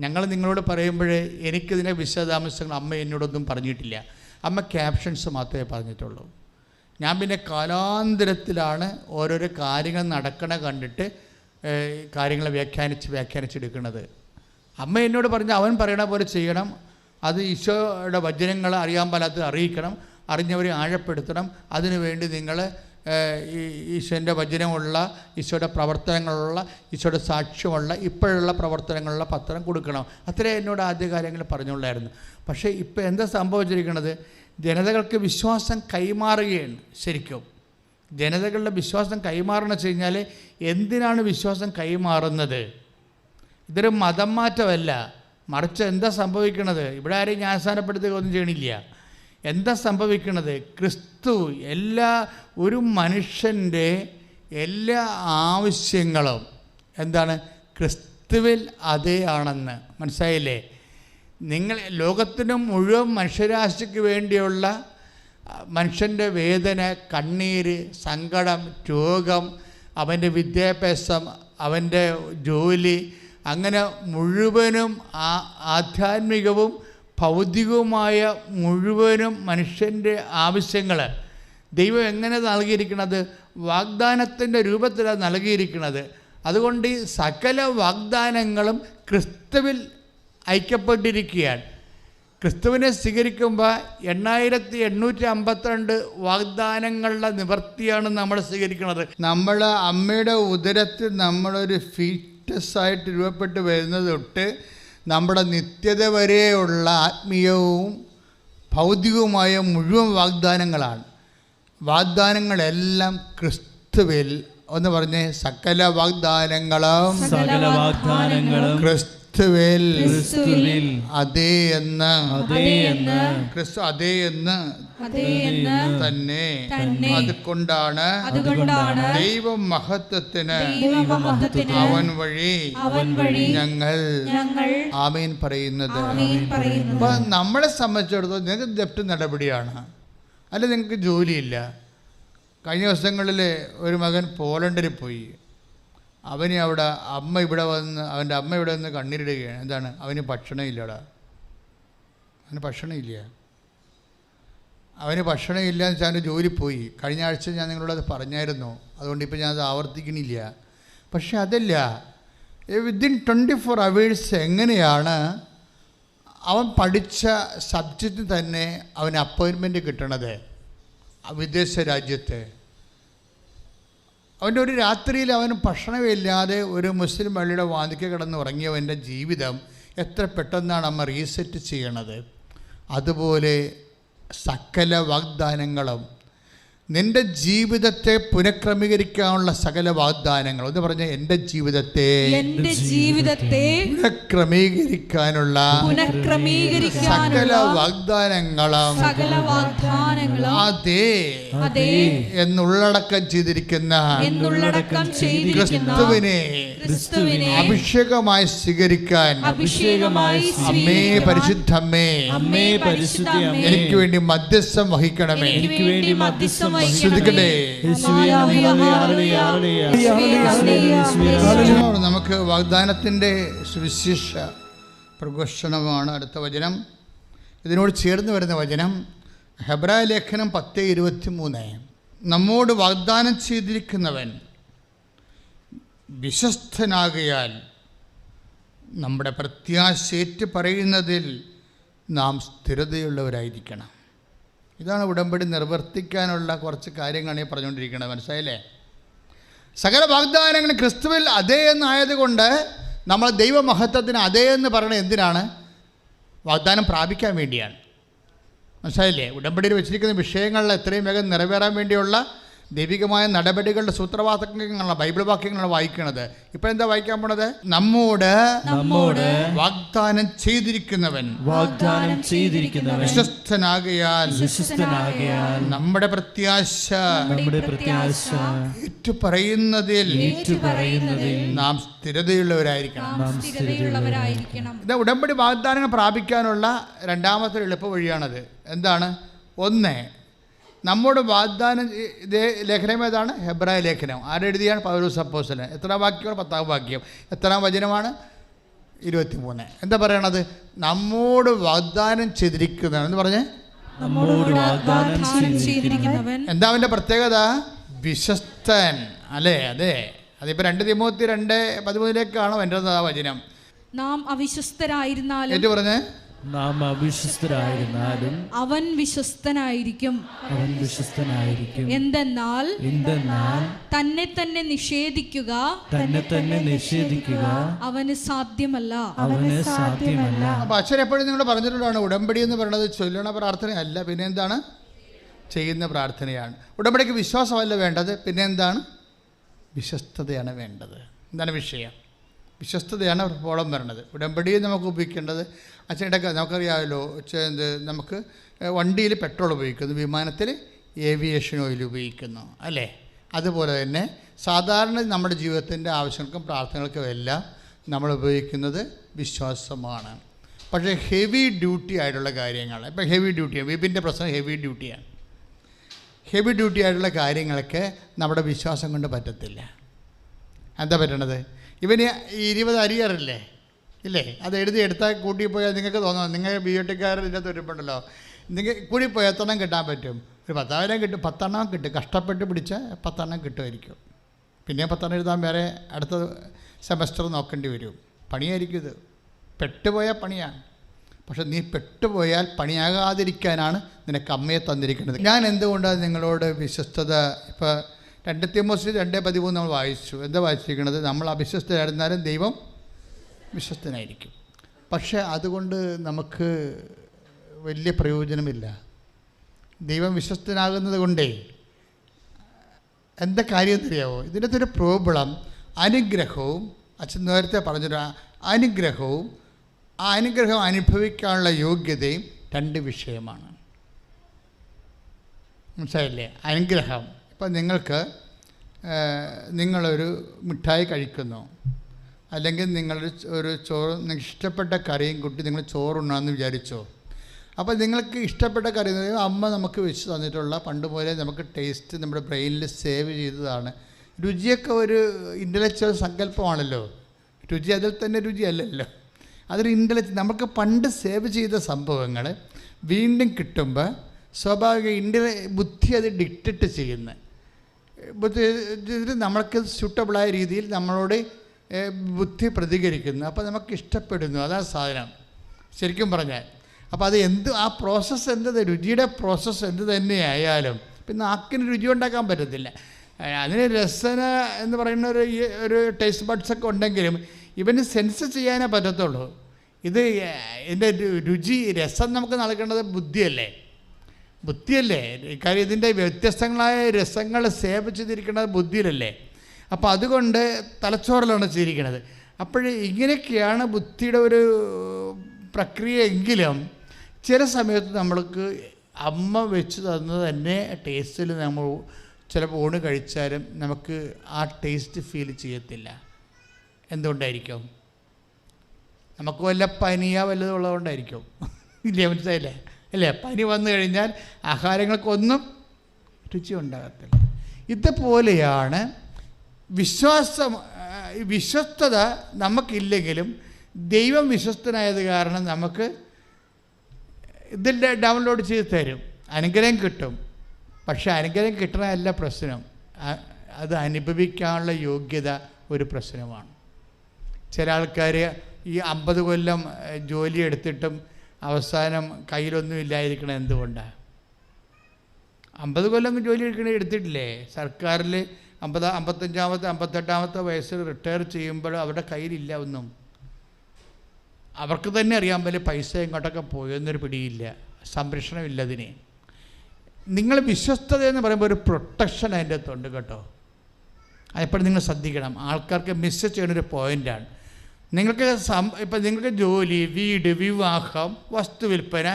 ഞങ്ങൾ നിങ്ങളോട് പറയുമ്പോൾ എനിക്കിതിനെ വിശദാംശങ്ങൾ അമ്മ എന്നോടൊന്നും പറഞ്ഞിട്ടില്ല. അമ്മ ക്യാപ്ഷൻസ് മാത്രമേ പറഞ്ഞിട്ടുള്ളൂ. ഞാൻ പിന്നെ കാലാന്തരത്തിലാണ് ഓരോരോ കാര്യങ്ങൾ നടക്കണ കണ്ടിട്ട് കാര്യങ്ങളെ വ്യാഖ്യാനിച്ചെടുക്കുന്നത്. അമ്മ എന്നോട് പറഞ്ഞ് അവൻ പറയണ പോലെ ചെയ്യണം, അത് ഈശോയുടെ വചനങ്ങൾ അറിയാൻ പാലാത്ത അറിയിക്കണം, അറിഞ്ഞവരെ ആഴപ്പെടുത്തണം, അതിനുവേണ്ടി നിങ്ങൾ ഈശോൻ്റെ വചനമുള്ള, ഈശോയുടെ പ്രവർത്തനങ്ങളുള്ള, ഈശോയുടെ സാക്ഷ്യമുള്ള, ഇപ്പോഴുള്ള പ്രവർത്തനങ്ങളുള്ള പത്രം കൊടുക്കണം. അത്രേ എന്നോട് ആദ്യ കാര്യങ്ങൾ പറഞ്ഞുള്ളായിരുന്നു. പക്ഷേ ഇപ്പോൾ എന്താ സംഭവിച്ചിരിക്കുന്നത്, ജനതകൾക്ക് വിശ്വാസം കൈമാറുകയാണ്. ശരിക്കും ജനതകളുടെ വിശ്വാസം കൈമാറണം വെച്ച് കഴിഞ്ഞാൽ എന്തിനാണ് വിശ്വാസം കൈമാറുന്നത്? ഇതൊരു മതം മാറ്റമല്ല, മറിച്ച് എന്താ സംഭവിക്കണത്? ഇവിടെ ആരെയും ജ്ഞാനസ്ഥാനപ്പെടുത്തുകയൊന്നും ചെയ്യണില്ല. എന്താ സംഭവിക്കണത്? ക്രിസ്തു ഒരു മനുഷ്യൻ്റെ എല്ലാ ആവശ്യങ്ങളും എന്താണ്? ക്രിസ്തുവിൽ അതേ ആണെന്ന്. മനസ്സിലായില്ലേ? നിങ്ങൾ ലോകത്തിന് മുഴുവൻ മനുഷ്യരാശിക്ക് വേണ്ടിയുള്ള മനുഷ്യൻ്റെ വേദന, കണ്ണീര്, സങ്കടം, രോഗം, അവൻ്റെ വിദ്യാഭ്യാസം, അവൻ്റെ ജോലി, അങ്ങനെ മുഴുവനും ആധ്യാത്മികവും ഭൗതികവുമായ മുഴുവനും മനുഷ്യൻ്റെ ആവശ്യങ്ങൾ ദൈവം എങ്ങനെ നൽകിയിരിക്കുന്നത്? വാഗ്ദാനത്തിൻ്റെ രൂപത്തിലാണ് നൽകിയിരിക്കുന്നത്. അതുകൊണ്ട് ഈ സകല വാഗ്ദാനങ്ങളും ക്രിസ്തുവിൽ ഐക്യപ്പെട്ടിരിക്കുകയാണ്. ക്രിസ്തുവിനെ സ്വീകരിക്കുമ്പോൾ 8852 വാഗ്ദാനങ്ങളുടെ നിവർത്തിയാണ് നമ്മൾ സ്വീകരിക്കുന്നത്. നമ്മൾ അമ്മയുടെ ഉദരത്തിൽ നമ്മളൊരു ഫീറ്റസായിട്ട് രൂപപ്പെട്ട് വരുന്നത് തൊട്ട് നമ്മുടെ നിത്യത വരെയുള്ള ആത്മീയവും ഭൗതികവുമായ മുഴുവൻ വാഗ്ദാനങ്ങളാണ്. വാഗ്ദാനങ്ങളെല്ലാം ക്രിസ്തുവിൽ, ഒന്ന് പറഞ്ഞേ, സകല വാഗ്ദാനങ്ങളും ക്രിസ്തുവിൽ അതേ എന്ന് ക്രിസ്തു അതേ എന്ന് തന്നെ. അതുകൊണ്ടാണ് ദൈവമഹത്വത്തിന് അവൻ വഴി ഞങ്ങൾ ആമേൻ പറയുന്നത്. അപ്പൊ നമ്മളെ സംബന്ധിച്ചിടത്തോളം നിങ്ങൾക്ക് ജപ്റ്റ് നടപടിയാണ്, അല്ല നിങ്ങൾക്ക് ജോലിയില്ല. കഴിഞ്ഞ ദിവസങ്ങളിൽ ഒരു മകൻ പോളണ്ടിൽ പോയി. അവന് അവിടെ അവൻ്റെ അമ്മ ഇവിടെ വന്ന് കണ്ണീരിടുകയാണ്. എന്താണ്? അവന് ഭക്ഷണമില്ലടാ, അവന് ഭക്ഷണമില്ല. അവന് ഭക്ഷണമില്ല എന്ന് വെച്ചാൽ അവൻ്റെ ജോലി പോയി. കഴിഞ്ഞ ആഴ്ച ഞാൻ നിങ്ങളോടത് പറഞ്ഞായിരുന്നു, അതുകൊണ്ട് ഇപ്പോൾ ഞാനത് ആവർത്തിക്കണില്ല. പക്ഷെ അതല്ല, വിത്തിൻ 24 hours എങ്ങനെയാണ് അവൻ പഠിച്ച സബ്ജക്റ്റിന് തന്നെ അവന് അപ്പോയിൻമെൻറ്റ് കിട്ടണത് വിദേശ രാജ്യത്ത്? അവൻ്റെ ഒരു രാത്രിയിൽ അവന് ഭക്ഷണമില്ലാതെ ഒരു മുസ്ലിം പള്ളിയുടെ വാതിൽക്ക് കിടന്ന് ഉറങ്ങിയവൻ്റെ ജീവിതം എത്ര പെട്ടെന്നാണ് അമ്മ റീസെറ്റ് ചെയ്യണത്. അതുപോലെ സകല വാഗ്ദാനങ്ങളും നിൻ്റെ ജീവിതത്തെ പുനഃക്രമീകരിക്കാനുള്ള സകല വാഗ്ദാനങ്ങൾ, എന്ന് പറഞ്ഞ എൻ്റെ ജീവിതത്തെ പുനഃക്രമീകരിക്കാനുള്ള സകല വാഗ്ദാനങ്ങളും അതേ എന്നുള്ളടക്കം ചെയ്തിരിക്കുന്ന ക്രിസ്തുവിനെ അഭിഷേകമായി സ്വീകരിക്കാൻ അമ്മേ, പരിശുദ്ധമ്മേ, എനിക്ക് വേണ്ടി മധ്യസ്ഥം വഹിക്കണമേ. നമുക്ക് വാഗ്ദാനത്തിൻ്റെ സുവിശേഷ പ്രഘോഷണമാണ് അടുത്ത വചനം. ഇതിനോട് ചേർന്ന് വരുന്ന വചനം ഹെബ്രായ ലേഖനം 10:23. നമ്മോട് വാഗ്ദാനം ചെയ്തിരിക്കുന്നവൻ വിശ്വസ്തനാകയാൽ നമ്മുടെ പ്രത്യാശയേറ്റ് പറയുന്നതിൽ നാം സ്ഥിരതയുള്ളവരായിരിക്കണം. ഇതാണ് ഉടമ്പടി നിർവർത്തിക്കാനുള്ള കുറച്ച് കാര്യങ്ങളാണ് ഈ പറഞ്ഞുകൊണ്ടിരിക്കുന്നത്. മനസ്സിലായില്ലേ? സകല വാഗ്ദാനങ്ങൾ ക്രിസ്തുവിൽ അതേ എന്നായതുകൊണ്ട് നമ്മൾ ദൈവമഹത്വത്തിന് അതേ എന്ന് പറയണത് എന്തിനാണ്? വാഗ്ദാനം പ്രാപിക്കാൻ വേണ്ടിയാണ്. മനസ്സിലായില്ലേ? ഉടമ്പടിയിൽ വെച്ചിരിക്കുന്ന വിഷയങ്ങളിൽ എത്രയും വേഗം നിറവേറാൻ വേണ്ടിയുള്ള ദൈവികമായ നടപടികളുടെ സൂത്രവാക്യങ്ങളാണ്, ബൈബിൾ വാക്യങ്ങളാണ് വായിക്കുന്നത്. ഇപ്പൊ എന്താ വായിക്കാൻ പോണത്? നമ്മോട് വാഗ്ദാനം ചെയ്തിരിക്കുന്നവൻ വിശ്വസ്തനാകയാൽ നമ്മുടെ പ്രത്യാശ ഏറ്റുപറയുന്നതിൽ നാം സ്ഥിരതയുള്ളവരായിരിക്കണം. ഇത് ഉടമ്പടി വാഗ്ദാനങ്ങൾ പ്രാപിക്കാനുള്ള രണ്ടാമത്തെ എളുപ്പ വഴിയാണത്. എന്താണ്? ഒന്ന്, നമ്മുടെ വാഗ്ദാനം. ഇതേ ലേഖനം ഏതാണ്? ഹെബ്രായ ലേഖനം. ആരെഴുതിയാണ്? പൗലോസ് അപ്പോസ്തലൻ. എത്രാം വാക്യമാണ്? 10ാം വാക്യം. എത്രാം വചനമാണ്? 23. എന്താ പറയണത്? നമ്മോട് വാഗ്ദാനം ചെയ്തിരിക്കുന്നവൻ എന്ന് പറഞ്ഞേ. എന്താ അവൻ്റെ പ്രത്യേകത? വിശ്വസ്തൻ. അല്ലേ? അതെ. അതിപ്പോൾ 2 തിമോത്തി 2:13 എൻ്റെ വചനം. നാം അവിശ്വസ്തരായിരുന്നാലും ഏറ്റു പറഞ്ഞേ, നാം അവിശ്വസ്തരായിരുന്നാലും അവൻ വിശ്വസ്തനായിരിക്കും. എന്തെന്നാൽ തന്നെ തന്നെ നിഷേധിക്കുക അവന് സാധ്യമല്ല. അപ്പൊ അച്ഛൻ എപ്പോഴും നിങ്ങൾ പറഞ്ഞിട്ടുള്ളതാണ്, ഉടമ്പടി എന്ന് പറയുന്നത് ചൊല്ലണ പ്രാർത്ഥനയല്ല, പിന്നെ എന്താണ്? ചെയ്യുന്ന പ്രാർത്ഥനയാണ്. ഉടമ്പടിക്ക് വിശ്വാസമല്ല വേണ്ടത്, പിന്നെ എന്താണ്? വിശ്വസ്തതയാണ് വേണ്ടത്. എന്താണ് വിഷയം? വിശ്വസ്തതയാണ് പ്രോബ്ലം വരുന്നത്. ഉടമ്പടിയിൽ നമുക്ക് ഉപയോഗിക്കേണ്ടത് അച്ഛൻ്റെ നമുക്കറിയാമല്ലോ, നമുക്ക് വണ്ടിയിൽ പെട്രോൾ ഉപയോഗിക്കുന്നു, വിമാനത്തിൽ ഏവിയേഷൻ ഓയിൽ ഉപയോഗിക്കുന്നു, അല്ലേ? അതുപോലെ തന്നെ സാധാരണ നമ്മുടെ ജീവിതത്തിൻ്റെ ആവശ്യങ്ങൾക്കും പ്രാർത്ഥനകൾക്കും എല്ലാം നമ്മൾ ഉപയോഗിക്കുന്നത് വിശ്വാസമാണ്. പക്ഷേ ഹെവി ഡ്യൂട്ടി ആയിട്ടുള്ള കാര്യങ്ങൾ, ഇപ്പോൾ ഹെവി ഡ്യൂട്ടിയാണ്, വിപിൻ്റെ പ്രശ്നം ഹെവി ഡ്യൂട്ടിയാണ്. ഹെവി ഡ്യൂട്ടി ആയിട്ടുള്ള കാര്യങ്ങളൊക്കെ നമ്മുടെ വിശ്വാസം കൊണ്ട് പറ്റത്തില്ല. എന്താ പറ്റണത്? ഇവന് 20 അരിയറില്ലേ, ഇല്ലേ? അത് എടുത്താൽ കൂട്ടിപ്പോയാൽ നിങ്ങൾക്ക് തോന്നണം, നിങ്ങൾ ബിയോട്ടിക്കാർ ഇതിൻ്റെ തുരുമ്പുണ്ടല്ലോ, നിങ്ങൾ കൂടിപ്പോയി എത്ര എണ്ണം കിട്ടാൻ പറ്റും? ഒരു 10,000 കിട്ടും, 10 എണ്ണം കിട്ടും, കഷ്ടപ്പെട്ട് പിടിച്ച 10 എണ്ണം കിട്ടുമായിരിക്കും. പിന്നെ 10 എണ്ണം എഴുതാൻ വേറെ അടുത്ത സെമസ്റ്റർ നോക്കേണ്ടി വരും. പണിയായിരിക്കും ഇത്, പെട്ടുപോയാൽ പണിയാണ്. പക്ഷെ നീ പെട്ടുപോയാൽ പണിയാകാതിരിക്കാനാണ് നിനക്ക് അമ്മയെ തന്നിരിക്കുന്നത്. ഞാൻ എന്തുകൊണ്ടാണ് നിങ്ങളോട് വിശ്വസ്തത, ഇപ്പോൾ 2 തിമോഥെയോസ് 2:13 നമ്മൾ വായിച്ചു. എന്താ വായിച്ചിരിക്കുന്നത്? നമ്മൾ അവിശ്വസ്തരായിരുന്നാലും ദൈവം വിശ്വസ്തനായിരിക്കും. പക്ഷേ അതുകൊണ്ട് നമുക്ക് വലിയ പ്രയോജനമില്ല. ദൈവം വിശ്വസ്തനാകുന്നത് കൊണ്ടേ എന്താ കാര്യം അറിയാമോ? ഇതിനകത്തൊരു പ്രോബ്ലം അനുഗ്രഹവും, അച്ഛൻ നേരത്തെ പറഞ്ഞൊരു അനുഗ്രഹവും ആ അനുഗ്രഹം അനുഭവിക്കാനുള്ള യോഗ്യതയും 2 വിഷയമാണ്. മനസ്സിലായില്ലേ? അനുഗ്രഹം, ഇപ്പം നിങ്ങളൊരു മിഠായി കഴിക്കുന്നു, അല്ലെങ്കിൽ ഒരു ചോറ്, നിങ്ങൾക്ക് ഇഷ്ടപ്പെട്ട കറിയും കൂട്ടി നിങ്ങൾ ചോറുണ്ണാമെന്ന് വിചാരിച്ചോ. അപ്പോൾ നിങ്ങൾക്ക് ഇഷ്ടപ്പെട്ട കറി എന്ന് പറയുമ്പോൾ അമ്മ നമുക്ക് വെച്ച് തന്നിട്ടുള്ള പണ്ട് പോലെ നമുക്ക് ടേസ്റ്റ് നമ്മുടെ ബ്രെയിനിൽ സേവ് ചെയ്തതാണ്. രുചിയൊക്കെ ഒരു ഇൻ്റലക്ച്വൽ സങ്കല്പമാണല്ലോ. രുചി അതിൽ തന്നെ രുചിയല്ലല്ലോ, അതൊരു നമുക്ക് പണ്ട് സേവ് ചെയ്ത സംഭവങ്ങൾ വീണ്ടും കിട്ടുമ്പോൾ സ്വാഭാവിക ബുദ്ധി അത് ഡിക്റ്റേറ്റ് ചെയ്യുന്നത്, ബുദ്ധി നമ്മൾക്ക് സ്യൂട്ടബിളായ രീതിയിൽ നമ്മളോട് ബുദ്ധി പ്രതികരിക്കുന്നു. അപ്പോൾ നമുക്ക് ഇഷ്ടപ്പെടുന്നു, അതാണ് സാധനം ശരിക്കും പറഞ്ഞാൽ. അപ്പോൾ അത് ആ പ്രോസസ്സ് എന്ത്, രുചിയുടെ പ്രോസസ്സ് എന്ത് തന്നെയായാലും പിന്നെ നാക്കിന് രുചി ഉണ്ടാക്കാൻ പറ്റത്തില്ല. അതിന് രസന എന്ന് പറയുന്ന ഒരു ടേസ്റ്റ് ബഡ്സൊക്കെ ഉണ്ടെങ്കിലും ഇവന് സെൻസ് ചെയ്യാനേ പറ്റത്തുള്ളൂ. ഇതിൻ്റെ രുചി രസം നമുക്ക് നൽകേണ്ടത് ബുദ്ധിയല്ലേ. കാര്യം ഇതിൻ്റെ വ്യത്യസ്തങ്ങളായ രസങ്ങൾ സേവ് ചെയ്തിരിക്കുന്നത് ബുദ്ധിയിലല്ലേ. അപ്പോൾ അതുകൊണ്ട് തലച്ചോറിലാണ് ചെയ്തിരിക്കുന്നത്. അപ്പോൾ ഇങ്ങനെയൊക്കെയാണ് ബുദ്ധിയുടെ ഒരു പ്രക്രിയ. എങ്കിലും ചില സമയത്ത് നമ്മൾക്ക് അമ്മ വെച്ച് തന്നത് തന്നെ ടേസ്റ്റിൽ നമ്മൾ ചിലപ്പോൾ ഊണ് കഴിച്ചാലും നമുക്ക് ആ ടേസ്റ്റ് ഫീൽ ചെയ്യത്തില്ല. എന്തുകൊണ്ടായിരിക്കും? നമുക്ക് വല്ല പനിയോ വല്ലതും ഉള്ളതുകൊണ്ടായിരിക്കും, ഇല്ലേ? മനസ്സിലായില്ലേ? അല്ലേ? പനി വന്നു കഴിഞ്ഞാൽ ആഹാരങ്ങൾക്കൊന്നും രുചി ഉണ്ടാകത്തില്ല. ഇതുപോലെയാണ് വിശ്വസ്തത നമുക്കില്ലെങ്കിലും ദൈവം വിശ്വസ്തനായത് കാരണം നമുക്ക് ഇതിൻ്റെ ഡൗൺലോഡ് ചെയ്ത് തരും, അനുഗ്രഹം കിട്ടും. പക്ഷേ അനുഗ്രഹം കിട്ടണമല്ല പ്രശ്നം, അത് അനുഭവിക്കാനുള്ള യോഗ്യത ഒരു പ്രശ്നമാണ്. ചില ആൾക്കാർ ഈ 50 കൊല്ലം ജോലി എടുത്തിട്ടും അവസാനം കയ്യിലൊന്നും ഇല്ലായിരിക്കണം. എന്തുകൊണ്ടാണ്? 50 കൊല്ലം ജോലി എടുത്തിട്ടില്ലേ? സർക്കാരിൽ 50, 55, 58 വയസ്സിൽ റിട്ടയർ ചെയ്യുമ്പോൾ അവരുടെ കയ്യിലില്ല ഒന്നും. അവർക്ക് തന്നെ അറിയാൻ പറ്റില്ല പൈസ എങ്ങോട്ടൊക്കെ പോയെന്നൊരു പിടിയില്ല, സംരക്ഷണമില്ല അതിന്. നിങ്ങൾ വിശ്വസ്തത എന്ന് പറയുമ്പോൾ ഒരു പ്രൊട്ടക്ഷൻ അതിൻ്റെ അകത്തുണ്ട് കേട്ടോ. അതെപ്പോഴും നിങ്ങൾ ശ്രദ്ധിക്കണം. ആൾക്കാർക്ക് മിസ് ചെയ്യുന്നൊരു പോയിൻ്റാണ്. നിങ്ങൾക്ക് ജോലി, വീട്, വിവാഹം, വസ്തു വിൽപ്പന,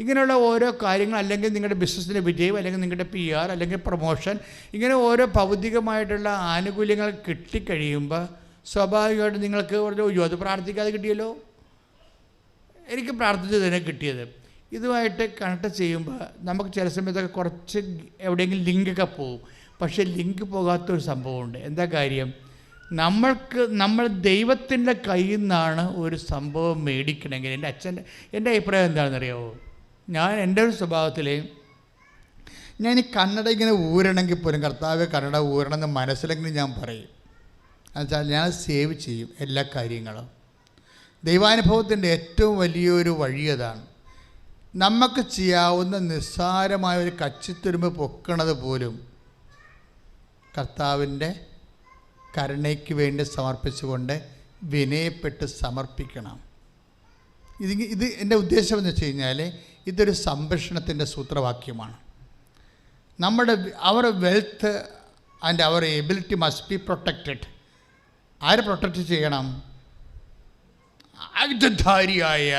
ഇങ്ങനെയുള്ള ഓരോ കാര്യങ്ങൾ, അല്ലെങ്കിൽ നിങ്ങളുടെ ബിസിനസ്സിൻ്റെ വിജയം, അല്ലെങ്കിൽ നിങ്ങളുടെ PR, അല്ലെങ്കിൽ പ്രൊമോഷൻ, ഇങ്ങനെ ഓരോ ഭൗതികമായിട്ടുള്ള ആനുകൂല്യങ്ങൾ കിട്ടിക്കഴിയുമ്പോൾ സ്വാഭാവികമായിട്ട് നിങ്ങൾക്ക് അയ്യോ അത് പ്രാർത്ഥിക്കാതെ കിട്ടിയല്ലോ, എനിക്ക് പ്രാർത്ഥിച്ച് തന്നെ കിട്ടിയത്. ഇതുമായിട്ട് കണക്ട് ചെയ്യുമ്പോൾ നമുക്ക് ചില സമയത്തൊക്കെ കുറച്ച് എവിടെയെങ്കിലും ലിങ്കൊക്കെ പോകും. പക്ഷേ ലിങ്ക് പോകാത്തൊരു സംഭവമുണ്ട്. എന്താ കാര്യം? നമ്മൾ ദൈവത്തിൻ്റെ കയ്യിൽ നിന്നാണ് ഒരു സംഭവം മേടിക്കണമെങ്കിൽ, എൻ്റെ അഭിപ്രായം എന്താണെന്നറിയാമോ? എൻ്റെ ഒരു സ്വഭാവത്തിൽ ഞാൻ ഈ കന്നഡ ഇങ്ങനെ ഊരണമെങ്കിൽ പോലും കർത്താവ് കന്നഡ ഊരണമെന്ന് മനസ്സിലെങ്കിലും ഞാൻ പറയും. എന്നുവെച്ചാൽ ഞാൻ സേവ് ചെയ്യും എല്ലാ കാര്യങ്ങളും. ദൈവാനുഭവത്തിൻ്റെ ഏറ്റവും വലിയൊരു വഴി അതാണ്. നമുക്ക് ചെയ്യാവുന്ന നിസ്സാരമായ ഒരു കച്ചിത്തുരുമ്പ് പൊക്കണത് പോലും കർത്താവിൻ്റെ കരുണയ്ക്ക് വേണ്ടി സമർപ്പിച്ചുകൊണ്ട് വിനയപ്പെട്ട് സമർപ്പിക്കണം. ഇത് എൻ്റെ ഉദ്ദേശം എന്ന് വെച്ച് കഴിഞ്ഞാൽ ഇതൊരു സംരക്ഷണത്തിൻ്റെ സൂത്രവാക്യമാണ്. അവർ വെൽത്ത് ആൻഡ് അവർ എബിലിറ്റി മസ്റ്റ് ബി പ്രൊട്ടക്റ്റഡ്. ആര് പ്രൊട്ടക്റ്റ് ചെയ്യണം? ആയുധധാരിയായ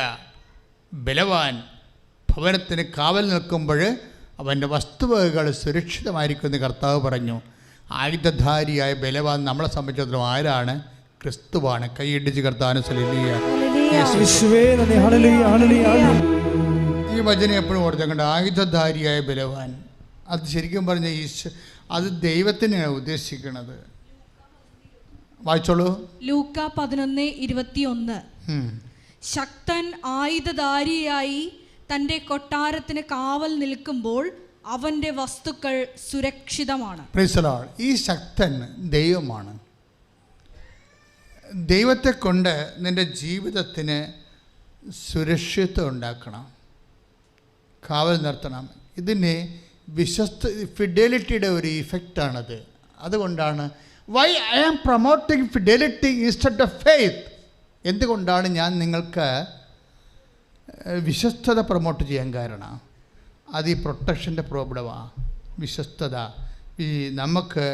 ബലവാൻ ഭവനത്തിന് കാവൽ നിൽക്കുമ്പോൾ അവൻ്റെ വസ്തുവകകൾ സുരക്ഷിതമായിരിക്കുമെന്ന് കർത്താവ് പറഞ്ഞു. ആയുധധാരിയായ ബലവാൻ നമ്മളെ സംബന്ധിച്ചിടത്തോളം ആരാണ്? ക്രിസ്തുവാണ്. കൈയിടിച്ച് കർത്താവിനെ ഹല്ലേലൂയ. ഈ വചനം എപ്പോഴും ഓർത്തേക്കണ്ട. ആയുധധാരിയായ ബലവാൻ, അത് ശരിക്കും പറഞ്ഞ അത് ദൈവത്തിനെയാണ് ഉദ്ദേശിക്കുന്നത്. വായിച്ചോളൂ. ലൂക്ക 11:21. ശക്തൻ ആയുധധാരിയായി തൻ്റെ കൊട്ടാരത്തിന് കാവൽ നിൽക്കുമ്പോൾ അവൻ്റെ വസ്തുക്കൾ സുരക്ഷിതമാണ്. Price the Lord. ഈ ശക്തൻ ദൈവമാണ്. ദൈവത്തെ കൊണ്ട് നിൻ്റെ ജീവിതത്തിന് സുരക്ഷിതത്വം ഉണ്ടാക്കണം, കാവൽ നിർത്തണം. ഇതിന് ഫിഡലിറ്റിയുടെ ഒരു ഇഫക്റ്റാണത്. അതുകൊണ്ടാണ് why I am promoting fidelity instead of faith. എന്തുകൊണ്ടാണ് ഞാൻ നിങ്ങൾക്ക് വിശ്വസ്തത പ്രൊമോട്ട് ചെയ്യാൻ കാരണം? അത് ഈ പ്രൊട്ടക്ഷൻ്റെ പ്രോബ്ലമാണ്. വിശ്വസ്തത. നമുക്ക്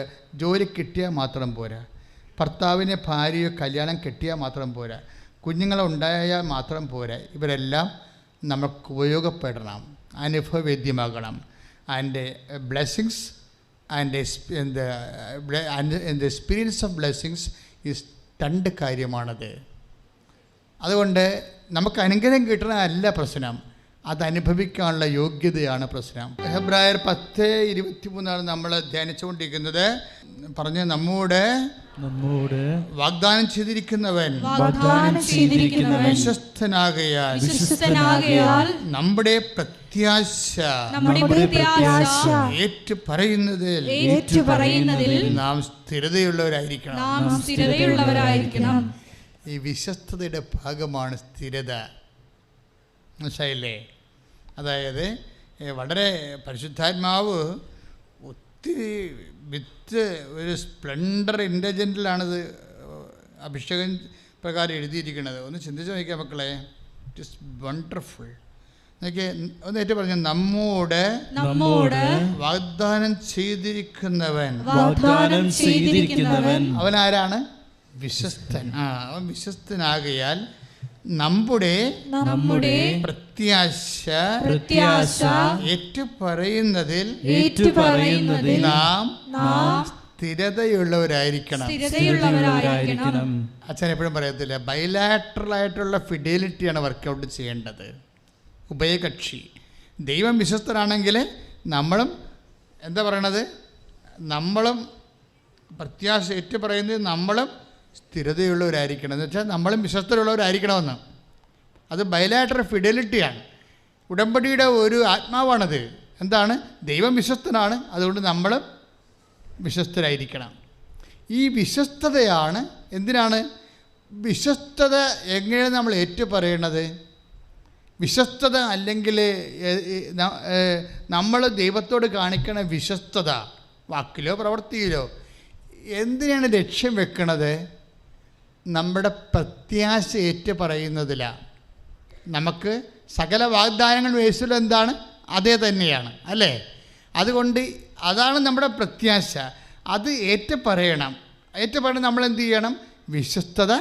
ജോലി കിട്ടിയാൽ മാത്രം പോരാ, ഭർത്താവിനെ ഭാര്യയോ കല്യാണം കെട്ടിയാൽ മാത്രം പോരാ, കുഞ്ഞുങ്ങളുണ്ടായാൽ മാത്രം പോരാ. ഇവരെല്ലാം നമുക്ക് ഉപയോഗപ്പെടണം, അനുഭവവേദ്യമാകണം. And blessings and experience of blessings is 2 കാര്യമാണത്. അതുകൊണ്ട് നമുക്ക് അനുഗ്രഹം കിട്ടണമല്ല പ്രശ്നം, അത് അനുഭവിക്കാനുള്ള യോഗ്യതയാണ് പ്രശ്നം. ഹെബ്രായർ 10:23 നമ്മൾ ധ്യാനിച്ചുകൊണ്ടിരിക്കുന്നത്. പറഞ്ഞ് നമ്മോട് വാഗ്ദാനം ചെയ്തിരിക്കുന്നവൻ വിശ്വസ്തനാകയാൽ നമ്മുടെ പ്രത്യാശ ഏറ്റുപറയുന്നതിൽ നാം സ്ഥിരതയുള്ളവരായിരിക്കണം. ഈ വിശ്വസ്തതയുടെ ഭാഗമാണ് സ്ഥിരത. മനസ്സിലായില്ലേ? അതായത് വളരെ പരിശുദ്ധാത്മാവ് ഒത്തിരി വിത്ത് ഒരു സ്പ്ലെൻഡർ ഇൻ്റലിജൻറ്റിലാണിത് അഭിഷേകം പ്രകാരം എഴുതിയിരിക്കുന്നത്. ഒന്ന് ചിന്തിച്ച് നോക്കിയാൽ മക്കളെ, ഇറ്റ് ഇസ് വണ്ടർഫുൾ. നോക്കിയേ, ഒന്ന് ഏറ്റവും പറഞ്ഞു, നമ്മോട് വാഗ്ദാനം ചെയ്തിരിക്കുന്നവൻ. അവൻ ആരാണ്? വിശ്വസ്തൻ. അവൻ വിശ്വസ്തനാകയാൽ നമ്മുടെ പ്രത്യാശ ഏറ്റുപറയുന്നതിൽ നാം സ്ഥിരതയുള്ളവരായിരിക്കണം. അച്ഛൻ എപ്പോഴും പറയത്തില്ല, ബൈലാറ്ററലായിട്ടുള്ള ഫിഡലിറ്റിയാണ് വർക്കൗട്ട് ചെയ്യേണ്ടത്. ഉഭയകക്ഷി. ദൈവം വിശ്വസ്തനാണെങ്കിൽ നമ്മളും എന്താ പറയണത്? നമ്മളും പ്രത്യാശ ഏറ്റുപറയുന്നത് നമ്മളും സ്ഥിരതയുള്ളവരായിരിക്കണം. എന്ന് വെച്ചാൽ നമ്മളും വിശ്വസ്തരുള്ളവരായിരിക്കണമെന്ന്. അത് ബൈലാറ്ററൽ ഫിഡലിറ്റിയാണ്. ഉടമ്പടിയുടെ ഒരു ആത്മാവാണത്. എന്താണ്? ദൈവം വിശ്വസ്തനാണ്, അതുകൊണ്ട് നമ്മളും വിശ്വസ്തരായിരിക്കണം. ഈ വിശ്വസ്തതയാണ് എന്തിനാണ്? വിശ്വസ്തത എങ്ങനെയാണ് നമ്മൾ ഏറ്റുപറയണത്? വിശ്വസ്തത അല്ലെങ്കിൽ നമ്മൾ ദൈവത്തോട് കാണിക്കണ വിശ്വസ്തത വാക്കിലോ പ്രവൃത്തിയിലോ എന്തിനാണ് ലക്ഷ്യം വെക്കണത്? നമ്മുടെ പ്രത്യാശ ഏറ്റുപറയുന്നതിലാണ്. നമുക്ക് സകല വാഗ്ദാനങ്ങളും യേശുവിൽ എന്താണ്? അതേ തന്നെയാണ്, അല്ലേ? അതുകൊണ്ട് അതാണ് നമ്മുടെ പ്രത്യാശ. അത് ഏറ്റുപറയണം. ഏറ്റുപറയണം നമ്മൾ എന്ത് ചെയ്യണം? വിശ്വസ്തത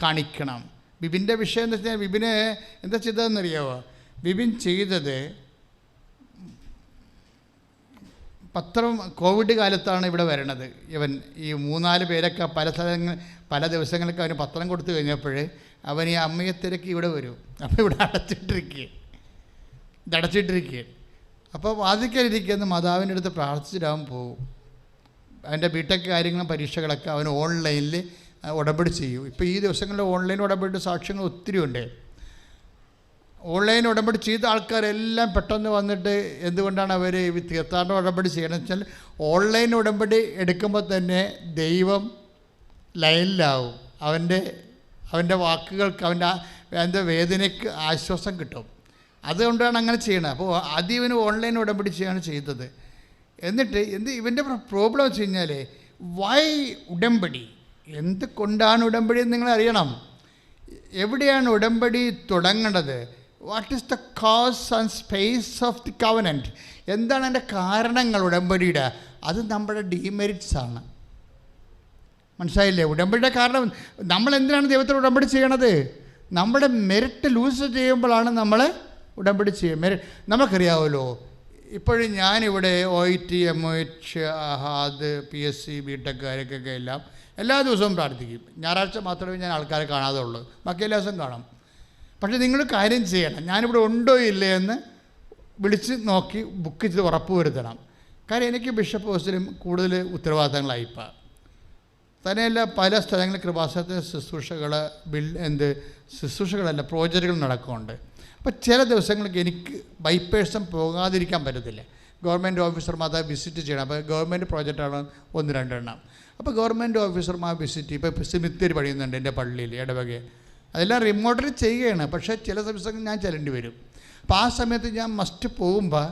കാണിക്കണം. ബിബിൻ്റെ വിഷയം എന്ന് വെച്ചാൽ, ബിബിന് എന്താ ചെയ്തതെന്നറിയാമോ? ബിബിൻ ചെയ്തത് കോവിഡ് കാലത്താണ് ഇവിടെ വരണത്. ഇവൻ ഈ 3-4 പേരൊക്കെ പല ദിവസങ്ങൾക്ക് അവന് പത്രം കൊടുത്തു കഴിഞ്ഞപ്പോൾ അവൻ ഈ അമ്മയെ തിരക്കി ഇവിടെ വരും. അപ്പോൾ ഇവിടെ അടച്ചിട്ടിരിക്കുക. അപ്പോൾ വാദിക്കാതിരിക്കുന്ന മാതാവിൻ്റെ അടുത്ത് പ്രാർത്ഥിച്ചിട്ടാവും പോകും. അവൻ്റെ ബിടെക് കാര്യങ്ങളും പരീക്ഷകളൊക്കെ അവൻ ഓൺലൈനിൽ ഉടമ്പടി ചെയ്യും. ഇപ്പോൾ ഈ ദിവസങ്ങളിൽ ഓൺലൈൻ ഉടമ്പടി സാക്ഷ്യങ്ങൾ ഒത്തിരി ഉണ്ട്. ഓൺലൈൻ ഉടമ്പടി ചെയ്ത ആൾക്കാരെല്ലാം പെട്ടെന്ന് വന്നിട്ട് എന്തുകൊണ്ടാണ് അവർ തീർത്ഥാടന ഉടമ്പടി ചെയ്യണമെന്ന് വെച്ചാൽ, ഓൺലൈൻ ഉടമ്പടി എടുക്കുമ്പോൾ തന്നെ ദൈവം ലൈനിലാവും. അവൻ്റെ വാക്കുകൾക്ക് അവൻ്റെ വേദനയ്ക്ക് ആശ്വാസം കിട്ടും. അതുകൊണ്ടാണ് അങ്ങനെ ചെയ്യണത്. അപ്പോൾ ആദ്യം ഇവന് ഓൺലൈൻ ഉടമ്പടി ചെയ്യാണ് ചെയ്തത്. എന്നിട്ട് ഇവൻ്റെ പ്രോബ്ലം വെച്ച് കഴിഞ്ഞാൽ, വൈ ഉടമ്പടി? എന്തുകൊണ്ടാണ് ഉടമ്പടി എന്ന് നിങ്ങൾ അറിയണം. എവിടെയാണ് ഉടമ്പടി തുടങ്ങേണ്ടത്? What is the cause and space of the covenant? എന്താണ് അതിൻ്റെ കാരണങ്ങൾ ഉടമ്പടിയുടെ? അത് നമ്മുടെ ഡീമെറിറ്റ്സ് ആണ്. മനസ്സിലായില്ലേ? ഉടമ്പടിയുടെ കാരണം നമ്മൾ എന്തിനാണ് ദൈവത്തോട് ഉടമ്പടി ചെയ്യണത്? നമ്മുടെ മെറിറ്റ് ലൂസ് ചെയ്യുമ്പോഴാണ് നമ്മൾ ഉടമ്പടി ചെയ്യുക. നമുക്കറിയാമല്ലോ, ഇപ്പോഴും ഞാനിവിടെ OIT, MOH, AHAD, PSC, BTech എല്ലാം എല്ലാ ദിവസവും പ്രാർത്ഥിക്കും. ഞായറാഴ്ച മാത്രമേ ഞാൻ ആൾക്കാരെ കാണാതെ ഉള്ളൂ, ബാക്കി എല്ലാ ദിവസവും കാണാം. പക്ഷേ നിങ്ങൾ കാര്യം ചെയ്യണം, ഞാനിവിടെ ഉണ്ടോ ഇല്ലേ എന്ന് വിളിച്ച് നോക്കി ബുക്ക് ചെയ്ത് ഉറപ്പ് വരുത്തണം. കാര്യം എനിക്ക് ബിഷപ്പ് ഹൗസിലും കൂടുതൽ ഉത്തരവാദിത്തങ്ങളായിപ്പോൾ. തന്നെയല്ല, പല സ്ഥലങ്ങളിൽ കൃപാസനത്തിന് ശുശ്രൂഷകളല്ല പ്രോജക്റ്റുകൾ നടക്കുന്നുണ്ട്. അപ്പോൾ ചില ദിവസങ്ങൾക്ക് എനിക്ക് ബൈ പേഴ്സൺ പോകാതിരിക്കാൻ പറ്റത്തില്ല. ഗവൺമെൻറ് ഓഫീസർമാർ വിസിറ്റ് ചെയ്യണം. അപ്പോൾ ഗവൺമെൻറ് പ്രോജക്റ്റാണ് 1-2 എണ്ണം. അപ്പോൾ ഗവൺമെൻറ് ഓഫീസർമാർ വിസിറ്റ്, ഇപ്പോൾ സിമിത്തേരി പണിയുന്നുണ്ട് എൻ്റെ പള്ളിയിൽ ഇടവകെ, അതെല്ലാം റിമോട്ടിൽ ചെയ്യുകയാണ്. പക്ഷേ ചില ദിവസങ്ങൾ ഞാൻ ചെല്ലേണ്ടി വരും. അപ്പോൾ ആ സമയത്ത് ഞാൻ മസ്റ്റ് പോകുമ്പോൾ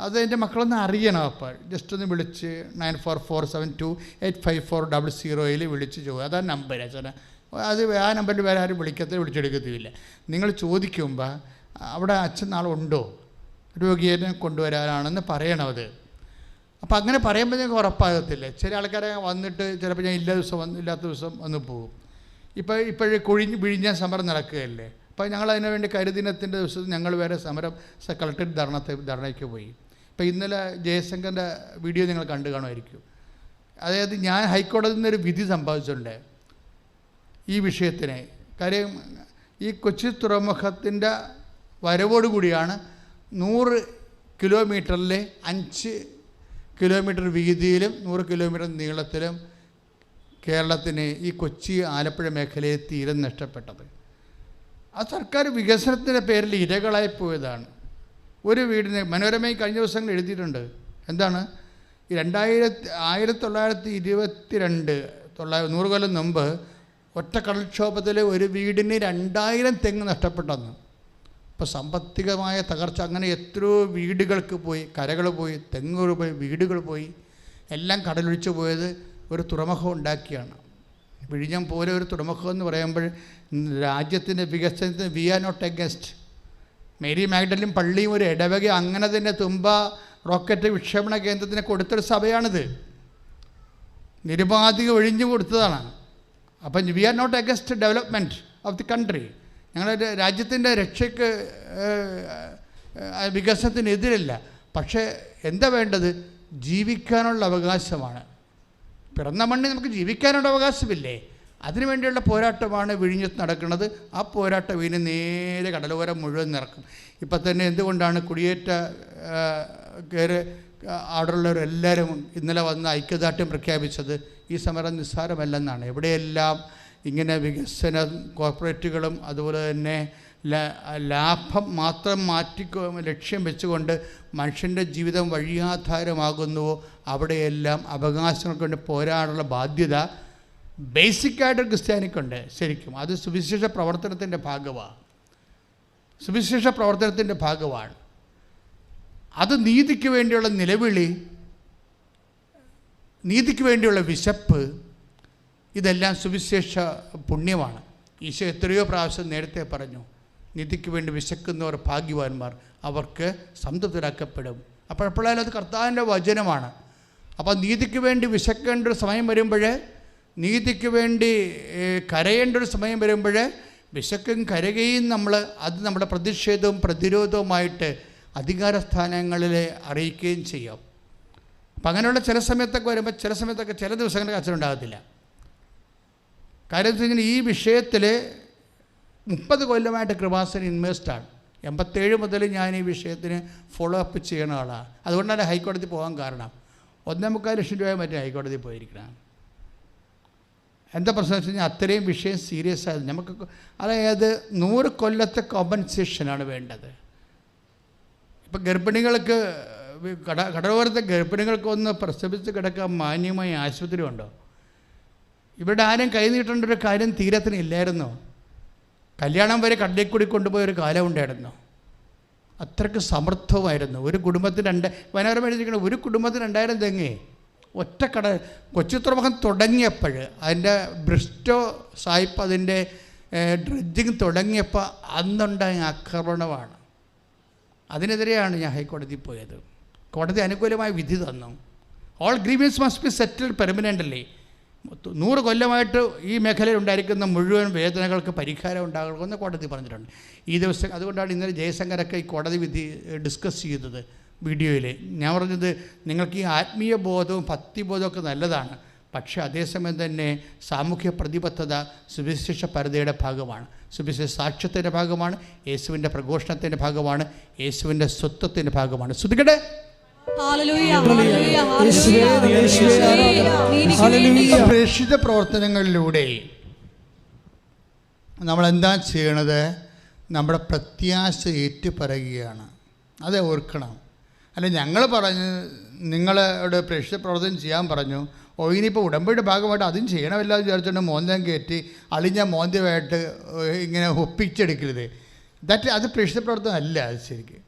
അത് എൻ്റെ മക്കളൊന്ന് അറിയണം. അപ്പോൾ ജസ്റ്റ് ഒന്ന് വിളിച്ച് 9447285400 വിളിച്ച് ചോദിക്കും. അതാണ് നമ്പർ. അത് ആ നമ്പറിൽ വേറെ ആരും വിളിച്ചെടുക്കത്തില്ല. നിങ്ങൾ ചോദിക്കുമ്പോൾ അവിടെ അച്ഛൻ നാളുണ്ടോ, രോഗിയെ കൊണ്ടുവരാനാണെന്ന് പറയണം അത്. അപ്പോൾ അങ്ങനെ പറയുമ്പോൾ ഞങ്ങൾക്ക് ഉറപ്പാകത്തില്ല. ചില ആൾക്കാരെ വന്നിട്ട് ചിലപ്പോൾ ഞാൻ ഇല്ലാത്ത ദിവസം വന്ന് പോകും. ഇപ്പോഴേ വിഴിഞ്ഞ സമരം നടക്കുകയല്ലേ. അപ്പോൾ ഞങ്ങൾ അതിനു വേണ്ടി കരിദിനത്തിൻ്റെ ദിവസത്തിൽ ഞങ്ങൾ വേറെ സമരം കളക്ടറേറ്റ് ധർണയ്ക്ക് പോയി. ഇപ്പോൾ ഇന്നലെ ജയശങ്കറിൻ്റെ വീഡിയോ നിങ്ങൾ കണ്ടു കാണുമായിരിക്കും. അതായത് ഞാൻ ഹൈക്കോടതിയിൽ നിന്നൊരു വിധി സമ്പാദിച്ചിട്ടുണ്ട് ഈ വിഷയത്തിന്. കാര്യം ഈ കൊച്ചി തുറമുഖത്തിൻ്റെ വരവോടുകൂടിയാണ് 100 കിലോമീറ്ററിൽ 5 കിലോമീറ്റർ വീതിയിലും 100 കിലോമീറ്റർ നീളത്തിലും കേരളത്തിന് ഈ കൊച്ചി ആലപ്പുഴ മേഖലയെ തീരം നഷ്ടപ്പെട്ടത്. ആ സർക്കാർ വികസനത്തിൻ്റെ പേരിൽ ഇരകളായി പോയതാണ്. ഒരു വീടിന് മനോരമയിൽ കഴിഞ്ഞ ദിവസങ്ങൾ എഴുതിയിട്ടുണ്ട്. എന്താണ് ഈ 1922 100 കൊല്ലം മുമ്പ് ഒറ്റ കടൽക്ഷോഭത്തിൽ ഒരു വീടിന് 2000 തെങ്ങ് നഷ്ടപ്പെട്ടെന്ന്. ഇപ്പോൾ സാമ്പത്തികമായ തകർച്ച അങ്ങനെ എത്രയോ വീടുകൾക്ക് പോയി, കരകൾ പോയി, തെങ്ങുകൾ പോയി, വീടുകൾ പോയി, എല്ലാം കടലൊഴിച്ചു പോയത് ഒരു തുറമുഖം ഉണ്ടാക്കിയാണ്. വിഴിഞ്ഞം പോലെ ഒരു തുറമുഖം എന്ന് പറയുമ്പോൾ രാജ്യത്തിൻ്റെ വികസനത്തിന് we are not against. Mary Magdalene പള്ളിയും ഒരു ഇടവക അങ്ങനെ തന്നെ തുമ്പ റോക്കറ്റ് വിക്ഷേപണ കേന്ദ്രത്തിന് കൊടുത്തൊരു സഭയാണിത്. നിരുപാധികം ഒഴിഞ്ഞു കൊടുത്തതാണ്. അപ്പം we are not against development of the country. ഞങ്ങളുടെ രാജ്യത്തിൻ്റെ രക്ഷയ്ക്ക് വികസനത്തിനെതിരല്ല. പക്ഷേ എന്താ വേണ്ടത്? ജീവിക്കാനുള്ള അവകാശമാണ്. പിറന്ന മണ്ണിൽ നമുക്ക് ജീവിക്കാനുള്ള അവകാശമില്ലേ? അതിനുവേണ്ടിയുള്ള പോരാട്ടമാണ് വിഴിഞ്ഞത്ത് നടക്കുന്നത്. ആ പോരാട്ടം ഇനി നേരെ കടലോരം മുഴുവൻ നടക്കും. ഇപ്പം തന്നെ എന്തുകൊണ്ടാണ് കുടിയേറ്റ അവിടെയുള്ളവരെല്ലാവരും ഇന്നലെ വന്ന് ഐക്യദാർഢ്യം പ്രഖ്യാപിച്ചത്? ഈ സമരം നിസ്സാരമല്ലെന്നാണ്. എവിടെയെല്ലാം ഇങ്ങനെ വികസന കോർപ്പറേറ്റുകളും അതുപോലെ തന്നെ ലാഭം മാത്രം ലക്ഷ്യം വെച്ചുകൊണ്ട് മനുഷ്യൻ്റെ ജീവിതം വഴിയാധാരമാകുന്നുവോ അവിടെയെല്ലാം അവകാശങ്ങൾ കൊണ്ട് പോരാടാനുള്ള ബാധ്യത ബേസിക്കായിട്ടൊരു ക്രിസ്ത്യാനിക്കുണ്ട്. ശരിക്കും അത് സുവിശേഷ പ്രവർത്തനത്തിൻ്റെ ഭാഗമാണ്. അത് നീതിക്ക് വേണ്ടിയുള്ള നിലവിളി, നീതിക്ക് വേണ്ടിയുള്ള വിശപ്പ്, ഇതെല്ലാം സുവിശേഷ പുണ്യമാണ്. ഈശോ എത്രയോ പ്രാവശ്യം നേരത്തെ പറഞ്ഞു, നീതിക്ക് വേണ്ടി വിശക്കുന്നവർ ഭാഗ്യവാന്മാർ, അവർക്ക് സംതൃപ്തരാക്കപ്പെടും. അപ്പോഴപ്പോഴായാലും അത് കർത്താവിൻ്റെ വചനമാണ്. അപ്പോൾ നീതിക്ക് വേണ്ടി വിശക്കേണ്ട ഒരു സമയം വരുമ്പോൾ, നീതിക്ക് വേണ്ടി കരയേണ്ട ഒരു സമയം വരുമ്പോൾ വിശക്കും കരകയും അത് നമ്മുടെ പ്രതിഷേധവും പ്രതിരോധവുമായിട്ട് അധികാരസ്ഥാനങ്ങളിൽ അറിയിക്കുകയും ചെയ്യാം. അപ്പം അങ്ങനെയുള്ള ചില സമയത്തൊക്കെ വരുമ്പോൾ ചില ദിവസങ്ങളിൽ അച്ഛനുണ്ടാകത്തില്ല. കാര്യം എന്ന് വെച്ച് കഴിഞ്ഞാൽ ഈ വിഷയത്തിൽ 30 കൊല്ലമായിട്ട് കൃപാസന ഇൻവെസ്റ്റാണ്. 87 മുതൽ ഞാൻ ഈ വിഷയത്തിന് ഫോളോ അപ്പ് ചെയ്യുന്ന ആളാണ്. അതുകൊണ്ടാണ് ഹൈക്കോടതി പോകാൻ കാരണം. 1.25 ലക്ഷം രൂപ മറ്റേ ഹൈക്കോടതി പോയിരിക്കണം. എന്താ പ്രശ്നം വെച്ച് കഴിഞ്ഞാൽ അത്രയും വിഷയം സീരിയസ് ആയത്. നമുക്ക് അതായത് 100 കൊല്ലത്തെ കോമ്പൻസേഷനാണ് വേണ്ടത്. ഇപ്പം ഗർഭിണികൾക്ക് കടലോരത്തെ ഗർഭിണികൾക്ക് ഒന്ന് പ്രസവിച്ച് കിടക്കാൻ മാന്യമായ ആശുപത്രി ഉണ്ടോ? ഇവിടെ ആരും കൈ നീട്ടേണ്ട ഒരു കാര്യം തീരത്തിന് ഇല്ലായിരുന്നോ? കല്യാണം വരെ കടലിൽ കൂടി കൊണ്ടുപോയൊരു കാലം ഉണ്ടായിരുന്നു. അത്രയ്ക്ക് സമൃദ്ധമായിരുന്നു. ഒരു കുടുംബത്തിന് വനവരം എഴുതിയിരിക്കണം, ഒരു കുടുംബത്തിന് 2000 തെങ്ങേ കൊച്ചി തുറമുഖം തുടങ്ങിയപ്പോൾ അതിൻ്റെ ബ്രിസ്റ്റോ സായിപ്പ് അതിൻ്റെ ഡ്രഡ്ജിങ് തുടങ്ങിയപ്പോൾ അന്നുണ്ടായ ആക്രമണമാണ്. അതിനെതിരെയാണ് ഞാൻ ഹൈക്കോടതിയിൽ പോയത്. കോടതി അനുകൂലമായ വിധി തന്നു. All grievances must be settled permanently. 100 കൊല്ലമായിട്ട് ഈ മേഖലയിൽ ഉണ്ടായിരിക്കുന്ന മുഴുവൻ വേദനകൾക്ക് പരിഹാരം ഉണ്ടാകണമെന്ന് കോടതി പറഞ്ഞിട്ടുണ്ട്. ഈ ദിവസം അതുകൊണ്ടാണ് ഇന്നലെ ജയശങ്കരൊക്കെ ഈ കോടതി വിധി ഡിസ്കസ് ചെയ്തത് വീഡിയോയിൽ. ഞാൻ പറഞ്ഞത് നിങ്ങൾക്ക് ഈ ആത്മീയ ബോധവും ഭക്തിബോധമൊക്കെ നല്ലതാണ്, പക്ഷേ അതേസമയം തന്നെ സാമൂഹ്യ പ്രതിബദ്ധത സുവിശേഷ പരതയുടെ ഭാഗമാണ്, സുവിശേഷ സാക്ഷ്യത്തിൻ്റെ ഭാഗമാണ്, യേശുവിൻ്റെ പ്രഘോഷണത്തിൻ്റെ ഭാഗമാണ്, യേശുവിൻ്റെ സ്വത്വത്തിൻ്റെ ഭാഗമാണ്. ശ്രുതികടെ പ്രേക്ഷിത പ്രവർത്തനങ്ങളിലൂടെ നമ്മളെന്താ ചെയ്യണത്? നമ്മുടെ പ്രത്യാശ ഏറ്റുപറയുകയാണ്. അത് ഓർക്കണം. അല്ല ഞങ്ങൾ പറഞ്ഞു നിങ്ങളോട് പ്രേക്ഷിത പ്രവർത്തനം ചെയ്യാൻ പറഞ്ഞു, ഇനിയിപ്പോൾ ഉടമ്പടിയുടെ ഭാഗമായിട്ട് അതും ചെയ്യണമല്ലോ വിചാരിച്ചുകൊണ്ട് മോന്തം കയറ്റി അളിഞ്ഞ മോന്തമായിട്ട് ഇങ്ങനെ ഒപ്പിച്ചെടുക്കരുത്. അത് പ്രേക്ഷിത പ്രവർത്തനം അല്ല. അത് ശരിക്കും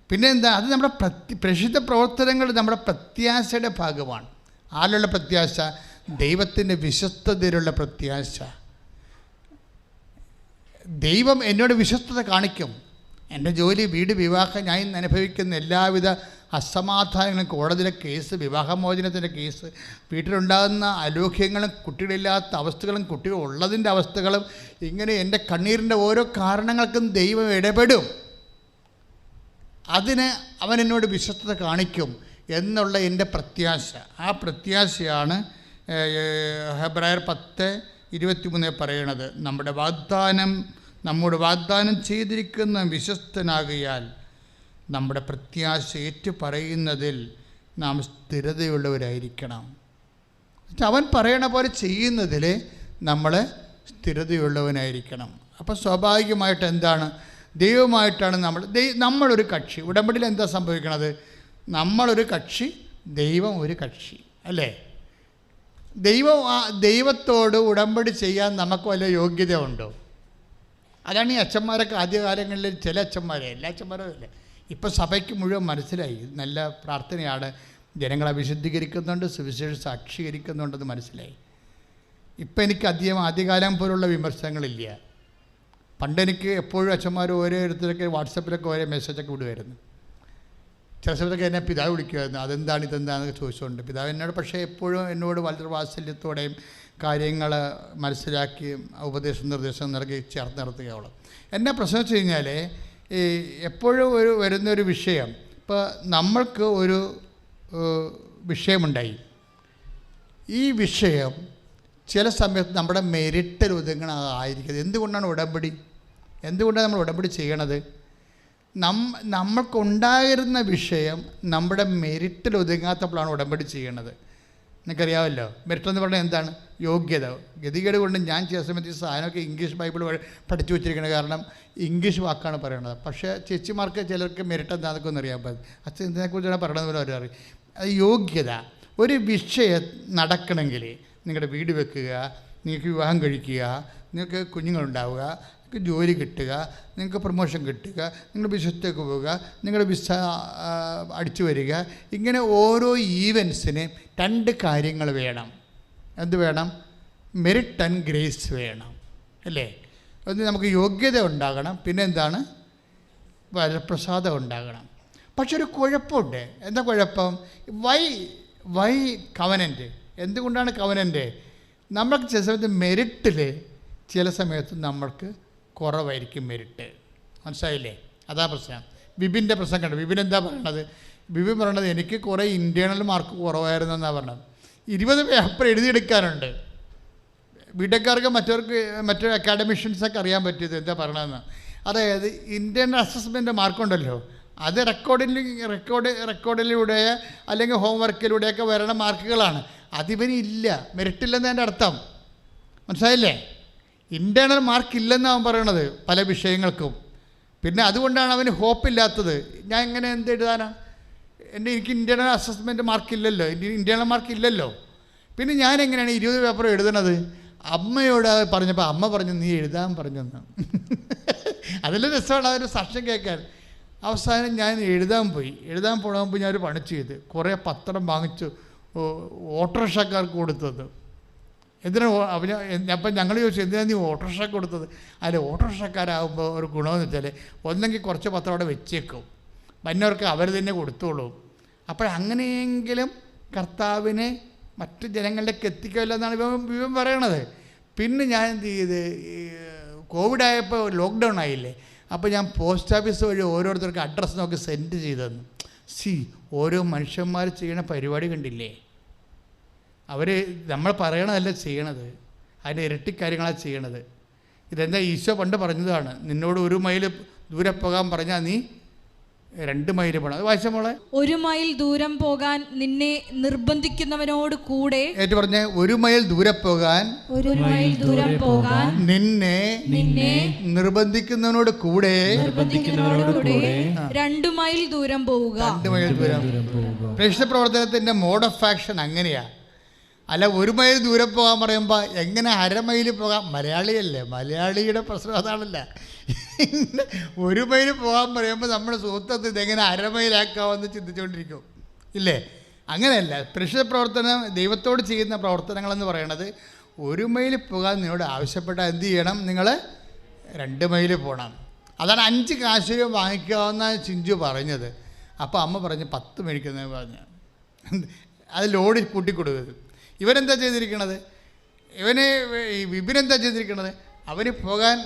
പിന്നെ എന്താ, അത് നമ്മുടെ പ്രേക്ഷിത പ്രവർത്തനങ്ങൾ നമ്മുടെ പ്രത്യാശയുടെ ഭാഗമാണ്. ആരുടെ പ്രത്യാശ? ദൈവത്തിൻ്റെ വിശ്വസ്തതയിലുള്ള പ്രത്യാശ. ദൈവം എന്നോട് വിശ്വസ്തത കാണിക്കും. എൻ്റെ ജോലി, വീട്, വിവാഹം, ഞാൻ ഇന്ന് അനുഭവിക്കുന്ന എല്ലാവിധ അസമാധാനങ്ങളും, കോടതിയിലെ കേസ്, വിവാഹമോചനത്തിൻ്റെ കേസ്, വീട്ടിലുണ്ടാകുന്ന അലോക്യങ്ങളും, കുട്ടികളില്ലാത്ത അവസ്ഥകളും, കുട്ടികൾ ഉള്ളതിൻ്റെ അവസ്ഥകളും, ഇങ്ങനെ എൻ്റെ കണ്ണീരിൻ്റെ ഓരോ കാരണങ്ങൾക്കും ദൈവം ഇടപെടും. അതിന് അവൻ എന്നോട് വിശ്വസ്തത കാണിക്കും എന്നുള്ള എൻ്റെ പ്രത്യാശ. ആ പ്രത്യാശയാണ് ഹെബ്രായർ 10:23 പറയണത്. നമ്മോട് വാഗ്ദാനം ചെയ്തിരിക്കുന്ന വിശ്വസ്തനാകിയാൽ നമ്മുടെ പ്രത്യാശ ഏറ്റുപറയുന്നതിൽ നാം സ്ഥിരതയുള്ളവരായിരിക്കണം. അവൻ പറയണ പോലെ ചെയ്യുന്നതിൽ നമ്മൾ സ്ഥിരതയുള്ളവനായിരിക്കണം. അപ്പോൾ സ്വാഭാവികമായിട്ട് എന്താണ്, ദൈവമായിട്ടാണ് നമ്മളൊരു കക്ഷി. ഉടമ്പടിയിൽ എന്താ സംഭവിക്കണത്? നമ്മളൊരു കക്ഷി, ദൈവം ഒരു കക്ഷി, അല്ലേ? ദൈവത്തോട് ഉടമ്പടി ചെയ്യാൻ നമുക്ക് വല്ല യോഗ്യത ഉണ്ടോ? അതാണ് ഈ അച്ഛന്മാരൊക്കെ ആദ്യകാലങ്ങളിൽ, ചില അച്ഛന്മാരെ, എല്ലാ അച്ഛന്മാരും അല്ലേ, ഇപ്പം സഭയ്ക്ക് മുഴുവൻ മനസ്സിലായി. നല്ല പ്രാർത്ഥനയാണ്, ജനങ്ങളെ വിശുദ്ധീകരിക്കുന്നുണ്ട്, സുവിശേഷം സാക്ഷീകരിക്കുന്നുണ്ടെന്ന് മനസ്സിലായി. ഇപ്പം എനിക്ക് ആദ്യകാലം പോലുള്ള വിമർശനങ്ങളില്ല. പണ്ടെനിക്ക് എപ്പോഴും അച്ഛന്മാർ ഓരോരുത്തരൊക്കെ വാട്സപ്പിലൊക്കെ ഓരോ മെസ്സേജൊക്കെ വിടുമായിരുന്നു. ചില സമയത്തൊക്കെ എന്നെ പിതാവ് വിളിക്കുമായിരുന്നു, അതെന്താണ് ഇതെന്താണെന്നൊക്കെ ചോദിച്ചുകൊണ്ട്. പിതാവ് എന്നോട് പക്ഷേ എപ്പോഴും എന്നോട് വളരെ വാത്സല്യത്തോടെയും കാര്യങ്ങൾ മനസ്സിലാക്കി ഉപദേശം നിർദ്ദേശം നൽകി ചേർത്ത് നിർത്തുകയുള്ളൂ. എന്നെ പ്രശ്നം വെച്ച് കഴിഞ്ഞാൽ ഈ എപ്പോഴും വരുന്നൊരു വിഷയം, ഇപ്പോൾ നമ്മൾക്ക് ഒരു വിഷയമുണ്ടായി. ഈ വിഷയം ചില സമയത്ത് നമ്മുടെ മെരിറ്റിൽ ഒതുങ്ങണതായിരിക്കുന്നത്. എന്തുകൊണ്ടാണ് നമ്മൾ ഉടമ്പടി ചെയ്യണത്? നമ്മൾക്കുണ്ടായിരുന്ന വിഷയം നമ്മുടെ മെരിറ്റിൽ ഒതുങ്ങാത്തപ്പോഴാണ് ഉടമ്പടി ചെയ്യണത്. നിങ്ങൾക്കറിയാമല്ലോ, മെരിറ്റ് എന്ന് പറഞ്ഞാൽ എന്താണ്? യോഗ്യത. ഗതികേട് കൊണ്ട് ഞാൻ ചില സമയത്ത് ഈ സാധനമൊക്കെ ഇംഗ്ലീഷ് ബൈബിൾ പഠിച്ചു വെച്ചിരിക്കുന്നത്, കാരണം ഇംഗ്ലീഷ് വാക്കാണ് പറയണത്. പക്ഷേ ചേച്ചിമാർക്ക് ചിലർക്ക് മെരിറ്റ് എന്താണെന്നൊക്കെ ഒന്നും അറിയാൻ പറ്റും. അച്ഛൻ ഇതിനെക്കുറിച്ചാണ് പറയണത് പോലെ അവർ അറിയും. അത് യോഗ്യത. ഒരു വിഷയം നടക്കണമെങ്കിൽ നിങ്ങളുടെ വീട് വെക്കുക, നിങ്ങൾക്ക് വിവാഹം കഴിക്കുക, നിങ്ങൾക്ക് കുഞ്ഞുങ്ങളുണ്ടാവുക, നിങ്ങൾക്ക് ജോലി കിട്ടുക, നിങ്ങൾക്ക് പ്രൊമോഷൻ കിട്ടുക, നിങ്ങൾ വിശ്വത്തേക്ക് പോവുക, നിങ്ങളുടെ വിസ അടിച്ചു വരിക, ഇങ്ങനെ ഓരോ ഈവൻസിന് 2 കാര്യങ്ങൾ വേണം. എന്ത് വേണം? മെറിറ്റ് ആൻഡ് ഗ്രേസ് വേണം, അല്ലേ? ഒന്ന് നമുക്ക് യോഗ്യത ഉണ്ടാകണം, പിന്നെ എന്താണ്? വരപ്രസാദം ഉണ്ടാകണം. പക്ഷെ ഒരു കുഴപ്പമുണ്ട്. എന്താ കുഴപ്പം? Why covenant? എന്തുകൊണ്ടാണ് കവനൻ്റ്? നമ്മൾക്ക് ചില സമയത്ത് മെരിറ്റിൽ ചില സമയത്ത് നമ്മൾക്ക് കുറവായിരിക്കും മെരിറ്റ്. മനസ്സിലായില്ലേ? അതാ പ്രശ്നം. ബിബിൻ്റെ പ്രശ്നം കണ്ടു. ബിബിൻ എന്താ പറയണത്? ബിബിൻ പറയണത് എനിക്ക് കുറേ ഇൻറ്റേർണൽ മാർക്ക് കുറവായിരുന്നു എന്നാണ് പറഞ്ഞത്. 20 പേപ്പർ എഴുതിയെടുക്കാനുണ്ട്. ബിടെക്കാർക്ക് മറ്റൊരു അക്കാഡമിഷ്യൻസൊക്കെ അറിയാൻ പറ്റിയത് എന്താ പറയണതെന്ന്. അതായത് ഇൻറ്റേർണൽ അസസ്മെൻ്റ് മാർക്കുണ്ടല്ലോ, അത് റെക്കോർഡിലൂടെ അല്ലെങ്കിൽ ഹോംവർക്കിലൂടെയൊക്കെ വരണ മാർക്കുകളാണ്. അതിവന് ഇല്ല, മെറിറ്റില്ലെന്ന് എൻ്റെ അർത്ഥം. മനസ്സിലായില്ലേ? ഇൻറ്റേർണൽ മാർക്ക് ഇല്ലെന്നാണ് അവൻ പറയണത് പല വിഷയങ്ങൾക്കും. പിന്നെ അതുകൊണ്ടാണ് അവന് ഹോപ്പില്ലാത്തത്. ഞാൻ എങ്ങനെ എന്ത് എഴുതാനാണ്? എനിക്ക് ഇൻറ്റേർണൽ അസസ്മെൻറ്റ് മാർക്കില്ലല്ലോ, ഇൻറ്റേർണൽ മാർക്കില്ലല്ലോ. പിന്നെ ഞാൻ എങ്ങനെയാണ് 20 പേപ്പർ എഴുതണത്? അമ്മയോട് പറഞ്ഞപ്പോൾ അമ്മ പറഞ്ഞു നീ എഴുതാൻ പറഞ്ഞെന്ന്. അതിൽ രസമാണ് അതൊരു സാക്ഷ്യം കേൾക്കാൻ. അവസാനം ഞാൻ എഴുതാൻ പോകുമ്പോൾ ഞാനൊരു പണി ചെയ്ത് കുറേ പത്രം വാങ്ങിച്ചു ഓട്ടോറിക്ഷക്കാർക്ക് കൊടുത്തത്. എന്തിനാ അവന് അപ്പം ഞങ്ങൾ ചോദിച്ചു എന്തിനാണ് നീ ഓട്ടോറിക്ഷ കൊടുത്തത്? അതിൽ ഓട്ടോറിക്ഷക്കാരാകുമ്പോൾ ഒരു ഗുണമെന്ന് വെച്ചാൽ ഒന്നെങ്കിൽ കുറച്ച് പത്രം അവിടെ വെച്ചേക്കും, വന്നവർക്ക് അവർ തന്നെ കൊടുത്തോളൂ. അപ്പോഴങ്ങനെയെങ്കിലും കർത്താവിനെ മറ്റ് ജനങ്ങളിലേക്ക് എത്തിക്കുമല്ലോ എന്നാണ് ഇവൻ പറയണത്. പിന്നെ ഞാൻ എന്ത് ചെയ്ത്, കോവിഡായപ്പോൾ ലോക്ക്ഡൗൺ ആയില്ലേ, അപ്പോൾ ഞാൻ പോസ്റ്റ് ഓഫീസ് വഴി ഓരോരുത്തർക്ക് അഡ്രസ്സ് നോക്കി സെൻഡ് ചെയ്തെന്നു. ഓരോ മനുഷ്യന്മാർ ചെയ്യണ പരിപാടി കണ്ടില്ലേ? അവർ നമ്മൾ പറയണതല്ല ചെയ്യണത്, അതിൻ്റെ ഇരട്ടി കാര്യങ്ങളാണ് ചെയ്യണത്. ഇതെന്താ ഈശോ പണ്ട് പറഞ്ഞതാണ്, നിന്നോട് 1 മൈൽ ദൂരെ പോകാൻ പറഞ്ഞാൽ നീ 2 മൈൽ പോകണം. അത് വായിച്ച മോളെ. 1 മൈൽ ദൂരം പോകാൻ നിന്നെ നിർബന്ധിക്കുന്നവനോട് കൂടെ, ഏറ്റു പറഞ്ഞ 1 മൈൽ ദൂരെ പോകാൻ, 1 മൈൽ ദൂരം പോകാൻ നിന്നെ നിർബന്ധിക്കുന്നവനോട് കൂടെ 2 മൈൽ ദൂരം പോവുക. 2 മൈൽ ദൂരം. പ്രേക്ഷിത പ്രവർത്തനത്തിൻ്റെ മോഡ് ഓഫ് ആക്ഷൻ അങ്ങനെയാ. അല്ല 1 മൈൽ ദൂരം പോകാൻ പറയുമ്പോൾ എങ്ങനെ 1/2 മൈൽ പോകാം? മലയാളിയല്ലേ, മലയാളിയുടെ പ്രശ്നം അതാണല്ല. 1 മൈൽ പോകാൻ പറയുമ്പോൾ നമ്മുടെ സുഹൃത്തത്ത് ഇതെങ്ങനെ 1/2 മൈലാക്കാമെന്ന് ചിന്തിച്ചുകൊണ്ടിരിക്കും ഇല്ലേ? അങ്ങനെയല്ല. പ്രേക്ഷിത പ്രവർത്തനം ദൈവത്തോട് ചെയ്യുന്ന പ്രവർത്തനങ്ങളെന്ന് പറയണത് 1 മൈൽ പോകാൻ നിന്നോട് ആവശ്യപ്പെട്ടാൽ എന്ത് ചെയ്യണം? നിങ്ങൾ 2 മൈൽ പോകണം. അതാണ് 5 കാശ് വാങ്ങിക്കാവുന്ന ചിഞ്ചു പറഞ്ഞത്. അപ്പോൾ അമ്മ പറഞ്ഞ് 10 മേടിക്കുന്നത് പറഞ്ഞ് അത് ലോഡ് കൂട്ടിക്കൊടുക്കരുത്. ഇവരെന്താ ചെയ്തിരിക്കണത്? വിപിനെന്താ ചെയ്തിരിക്കണത്? അവന് പോകാൻ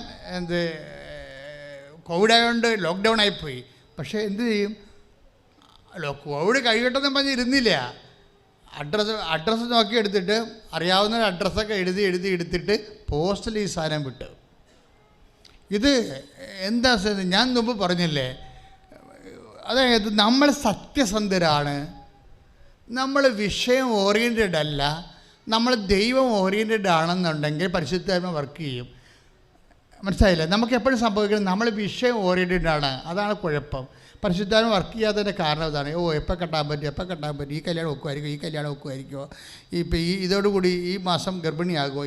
കോവിഡായതുകൊണ്ട് ലോക്ക്ഡൗൺ ആയിപ്പോയി. പക്ഷേ എന്ത് ചെയ്യും? കോവിഡ് കഴിയട്ടെന്ന് പറഞ്ഞ് ഇരുന്നില്ല. അഡ്രസ്സ് നോക്കി എടുത്തിട്ട് അറിയാവുന്ന അഡ്രസ്സൊക്കെ എടുത്തിട്ട് പോസ്റ്റിൽ ഈ സാധനം വിട്ട്. ഇത് എന്താ ഞാൻ മുമ്പ് പറഞ്ഞില്ലേ, അതായത് നമ്മൾ സത്യസന്ധരാണ്, നമ്മൾ വിഷയം ഓറിയൻറ്റഡ് അല്ല, നമ്മൾ ദൈവം ഓറിയൻറ്റഡ് ആണെന്നുണ്ടെങ്കിൽ പരിശുദ്ധാത്മ വർക്ക് ചെയ്യും. മനസ്സിലായില്ലേ? നമുക്ക് എപ്പോഴും സംഭവിക്കുന്നത് നമ്മൾ വിഷയം ഓറിയൻറ്റഡ് ആണ്, അതാണ് കുഴപ്പം. പരിശുദ്ധാത്മ വർക്ക് ചെയ്യാത്തതിൻ്റെ കാരണം ഇതാണ്. എപ്പോൾ കെട്ടാൻ പറ്റും, ഈ കല്യാണം ഒക്കുമായിരിക്കുമോ, ഇപ്പോൾ ഇതോടുകൂടി ഈ മാസം ഗർഭിണിയാകുമോ,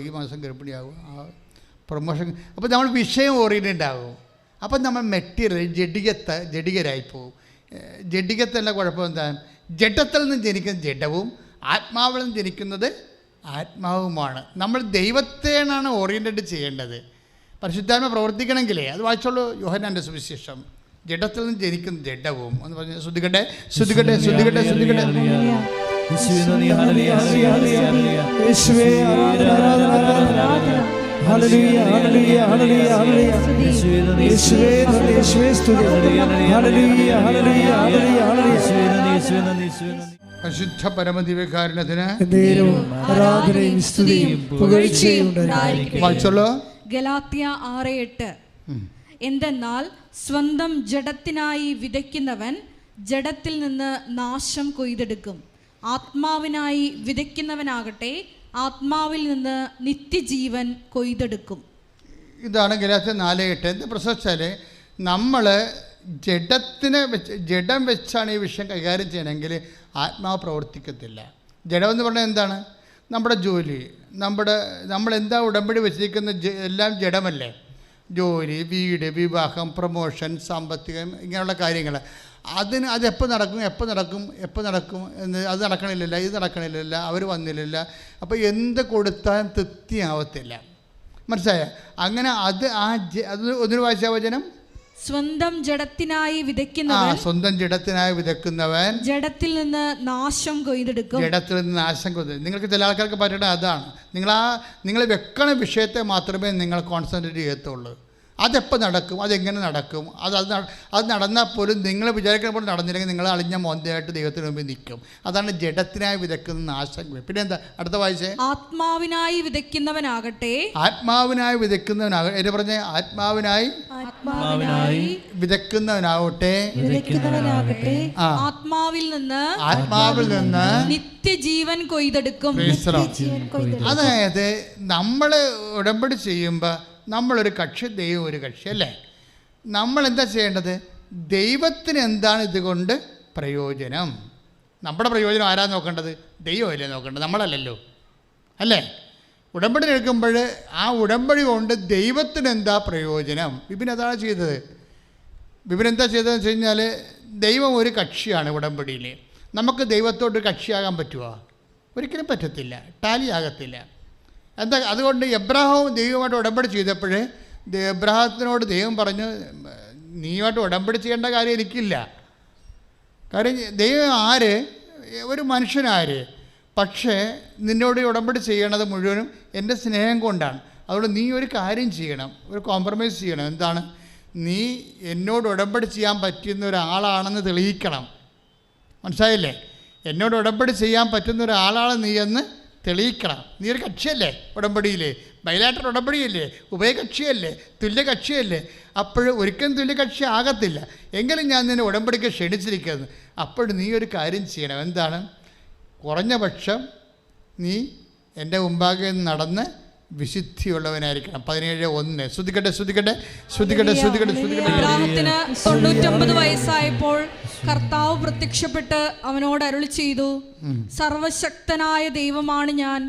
പ്രൊമോഷൻ. അപ്പോൾ നമ്മൾ വിഷയം ഓറിയൻറ്റഡ് ആകും. അപ്പം നമ്മൾ മെറ്റീരിയൽ ജഡികരായി പോകും. ജഡികത്തിൻ്റെ കുഴപ്പം എന്താ? ജഡത്തിൽ നിന്ന് ജനിക്കുന്ന ജഡവും ആത്മാവിൽ നിന്ന് ജനിക്കുന്നത് ആത്മാവുമാണ്. നമ്മൾ ദൈവത്തെയാണ് ഓറിയൻറ്റഡ് ചെയ്യേണ്ടത്. പരിശുദ്ധാത്മ പ്രവർത്തിക്കണമെങ്കിലേ അത് വായിച്ചോളൂ. യോഹന്നാൻ്റെ സുവിശേഷം. ജഡത്തിൽ നിന്ന് ജനിക്കുന്ന ജഡവും എന്ന് പറഞ്ഞ് ശ്രദ്ധിക്കട്ടെ. പരിശുദ്ധ പരമദിവ്യകാരുണ്യത്തിന് വായിച്ചോളൂ. ഗലാത്യ 6:8. എന്തെന്നാൽ സ്വന്തം ജഡത്തിനായി വിതയ്ക്കുന്നവൻ ജഡത്തിൽ നിന്ന് നാശം കൊയ്തെടുക്കും, ആത്മാവിനായി വിതയ്ക്കുന്നവനാകട്ടെ ആത്മാവിൽ നിന്ന് നിത്യജീവൻ കൊയ്തെടുക്കും. ഇതാണ് ഗലാത്യ 4:8. എന്താ പ്രശ്നം? നമ്മൾ ജഡം വെച്ചാണ് ഈ വിഷയം കൈകാര്യം ചെയ്യണമെങ്കിൽ ആത്മാവ് പ്രവർത്തിക്കത്തില്ല. ജഡമെന്ന് പറഞ്ഞാൽ എന്താണ്? നമ്മുടെ ജോലി, നമ്മളെന്താ ഉടമ്പടി വെച്ചിരിക്കുന്ന എല്ലാം ജഡമല്ലേ. ജോലി, വീട്, വിവാഹം, പ്രൊമോഷൻ, സാമ്പത്തികം, ഇങ്ങനെയുള്ള കാര്യങ്ങൾ. അതെപ്പോൾ നടക്കും എന്ന് അത് നടക്കണില്ല, ഇത് നടക്കണില്ല, അവർ വന്നില്ല. അപ്പോൾ എന്ത് കൊടുത്താലും തൃപ്തിയാവത്തില്ല. മനസ്സിലായ? അങ്ങനെ അത് ഒന്നിനു വായിച്ച വചനം. സ്വന്തം ജഡത്തിനായി വിതയ്ക്കുന്നവൻ ജഡത്തിൽ നിന്ന് നാശം കൊയ്തെടുക്കും. നിങ്ങൾക്ക് ചില ആൾക്കാർക്ക് പറ്റേണ്ടത് അതാണ്. നിങ്ങൾ വെക്കണ വിഷയത്തെ മാത്രമേ നിങ്ങൾ കോൺസെൻട്രേറ്റ് ചെയ്യത്തുള്ളൂ. അതെപ്പോൾ നടക്കും, അതെങ്ങനെ നടക്കും, അത് നടന്നാൽ പോലും നിങ്ങൾ വിചാരിക്കുന്ന പോലെ നടന്നില്ലെങ്കിൽ നിങ്ങൾ അളിഞ്ഞ മോന്തയായിട്ട് ദൈവത്തിന് മുമ്പിൽ നിൽക്കും. അതാണ് ജഡത്തിനായി വിതയ്ക്കുന്ന നാശം. പിന്നെ എന്താ അടുത്ത വായിച്ചേ? ആത്മാവിനായി വിതയ്ക്കുന്നവനാകട്ടെ എന്ന് പറഞ്ഞ ആത്മാവിനായി വിതയ്ക്കുന്നവനാവട്ടെ ആത്മാവിൽ നിന്ന് നിത്യജീവൻ കൊയ്തെടുക്കും. അതായത് നമ്മൾ ഉടമ്പടി ചെയ്യുമ്പോൾ നമ്മളൊരു കക്ഷി, ദൈവം ഒരു കക്ഷി അല്ലേ. നമ്മളെന്താ ചെയ്യേണ്ടത്? ദൈവത്തിന് എന്താണ് ഇതുകൊണ്ട് പ്രയോജനം? നമ്മുടെ പ്രയോജനം ആരാ നോക്കേണ്ടത്? ദൈവമല്ലേ നോക്കേണ്ടത്, നമ്മളല്ലല്ലോ അല്ലേ. ഉടമ്പടി എടുക്കുമ്പോൾ ആ ഉടമ്പടി കൊണ്ട് ദൈവത്തിന് എന്താ പ്രയോജനം? ബിബിൻ അതാണ് ചെയ്തത്. ബിബിൻ എന്താ ചെയ്തതെന്ന് വെച്ച് കഴിഞ്ഞാൽ, ദൈവം ഒരു കക്ഷിയാണ് ഉടമ്പടിയിൽ. നമുക്ക് ദൈവത്തോട് കക്ഷിയാകാൻ പറ്റുമോ? ഒരിക്കലും പറ്റത്തില്ല, ടാലി ആകത്തില്ല എന്താ അതുകൊണ്ട് എബ്രാഹാവും ദൈവമായിട്ട് ഉടമ്പടി ചെയ്തപ്പോൾ എബ്രാഹത്തിനോട് ദൈവം പറഞ്ഞു, നീയുമായിട്ട് ഉടമ്പടി ചെയ്യേണ്ട കാര്യം എനിക്കില്ല. കാര്യം ദൈവം ആര്? ഒരു മനുഷ്യനാര്? പക്ഷേ നിന്നോട് ഉടമ്പടി ചെയ്യണത് മുഴുവനും എൻ്റെ സ്നേഹം കൊണ്ടാണ്. അതുകൊണ്ട് നീ ഒരു കാര്യം ചെയ്യണം, ഒരു കോംപ്രമൈസ് ചെയ്യണം. എന്താണ്? നീ എന്നോട് ഉടമ്പടി ചെയ്യാൻ പറ്റുന്ന ഒരാളാണെന്ന് തെളിയിക്കണം. മനസ്സിലായില്ലേ? എന്നോട് ഉടമ്പടി ചെയ്യാൻ പറ്റുന്ന ഒരാളാണ് നീ എന്ന് തെളിയിക്കണം. നീ ഒരു കക്ഷിയല്ലേ ഉടമ്പടിയില്ലേ? ബൈലാറ്ററൽ ഉടമ്പടിയല്ലേ? ഉഭയകക്ഷിയല്ലേ? തുല്യകക്ഷിയല്ലേ? അപ്പോൾ ഒരിക്കലും തുല്യകക്ഷി ആകത്തില്ല. എങ്കിലും ഞാൻ നിന്നെ ഉടമ്പടിക്ക് ക്ഷണിച്ചിരിക്കുന്നത്. അപ്പോൾ നീ ഒരു കാര്യം ചെയ്യണം. എന്താണ്? കുറഞ്ഞ പക്ഷം നീ എൻ്റെ മുമ്പാകെ നടന്ന് വിശുദ്ധിയുള്ളവനായിരിക്കണം. 17:1. ശ്രദ്ധിക്കട്ടെ. അബ്രാഹത്തിന് 99 വയസ്സായപ്പോൾ കർത്താവ് പ്രത്യക്ഷപ്പെട്ട് അവനോട് അരുളി ചെയ്തു, സർവശക്തനായ ദൈവമാണ് ഞാൻ,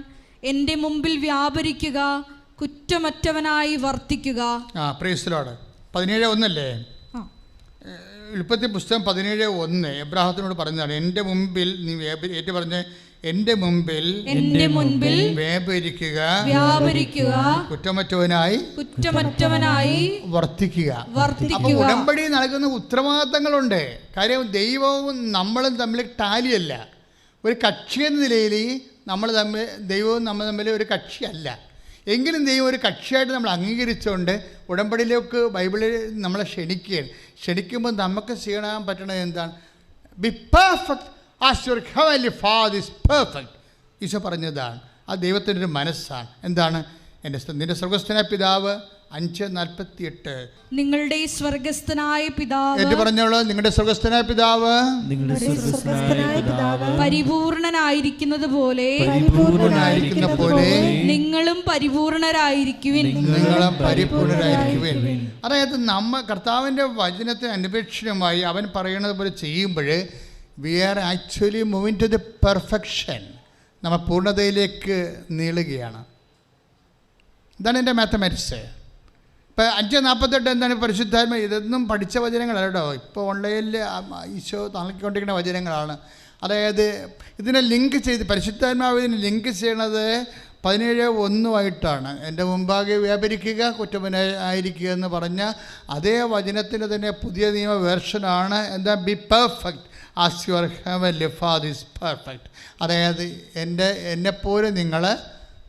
എൻ്റെ മുമ്പിൽ വ്യാപരിക്കുക, കുറ്റമറ്റവനായി വർത്തിക്കുക. Praise the Lord. 17:1 അല്ലേ? ഉൽപ്പത്തി പുസ്തകം 17:1 എബ്രാഹത്തിനോട് പറഞ്ഞതാണ്, എൻ്റെ മുമ്പിൽ നീ ഏറ്റു പറഞ്ഞ് എൻ്റെ മുമ്പിൽ വ്യാപരിക്കുക, കുറ്റമറ്റവനായി വർത്തിക്കുക. അപ്പോൾ ഉടമ്പടി നൽകുന്ന ഉത്തരവാദിത്തങ്ങളുണ്ട്. കാര്യം ദൈവവും നമ്മളും തമ്മിൽ ടാലിയല്ല. ഒരു കക്ഷി എന്ന നിലയിൽ ദൈവവും നമ്മൾ തമ്മിൽ ഒരു കക്ഷിയല്ല. എങ്കിലും ദൈവം ഒരു കക്ഷിയായിട്ട് നമ്മൾ അംഗീകരിച്ചുകൊണ്ട് ഉടമ്പടിയിലേക്ക് ബൈബിളിൽ നമ്മളെ ക്ഷണിക്കുമ്പോൾ നമുക്ക് ചെയ്യാൻ പറ്റണത് എന്താണ്? Be perfect as your heavenly father is perfect. Eesho പറഞ്ഞതാണ്. ആ ദൈവത്തിൻ്റെ ഒരു മനസ്സാണ്. എന്താണ്? നിന്റെ സ്വർഗസ്ഥനായ പിതാവ് 5:48. നിങ്ങളുടെ സ്വർഗസ്ഥനായ പിതാവ് എന്ന് പറഞ്ഞോളൂ. നിങ്ങളുടെ സ്വർഗസ്ഥനായ പിതാവ് പരിപൂർണനായിരിക്കുന്നത് പോലെ നിങ്ങളും പരിപൂർണരായിരിക്കുവിൻ. അതായത് കർത്താവിൻ്റെ വചനത്തിന് അന്വേഷണമായി അവൻ പറയുന്നത് പോലെ ചെയ്യുമ്പോൾ we are actually moving to the perfection. നമ്മൾ പൂർണ്ണതയിലേക്ക് നീളുകയാണ്. ഇതാണ് എൻ്റെ മാത്തമാറ്റിക്സ്. ഇപ്പോൾ 5:48 എന്താണ്? പരിശുദ്ധാത്മ. ഇതൊന്നും പഠിച്ച വചനങ്ങളല്ല കേട്ടോ. ഇപ്പോൾ ഓൺലൈനിൽ ഈശോ നൽകിക്കൊണ്ടിരിക്കുന്ന വചനങ്ങളാണ്. അതായത് ഇതിനെ ലിങ്ക് ചെയ്ത് പരിശുദ്ധാത്മാവിനെ ലിങ്ക് ചെയ്യണത് 17:1 എൻ്റെ മുമ്പാകെ വ്യാപരിക്കുക, കുറ്റമനായിരിക്കുക എന്ന് പറഞ്ഞ അതേ വചനത്തിൻ്റെ തന്നെ പുതിയ നിയമ വേർഷനാണ്. എന്താ? B perfect as your heavenly father is perfect. അതായത് എന്നെപ്പോലെ നിങ്ങൾ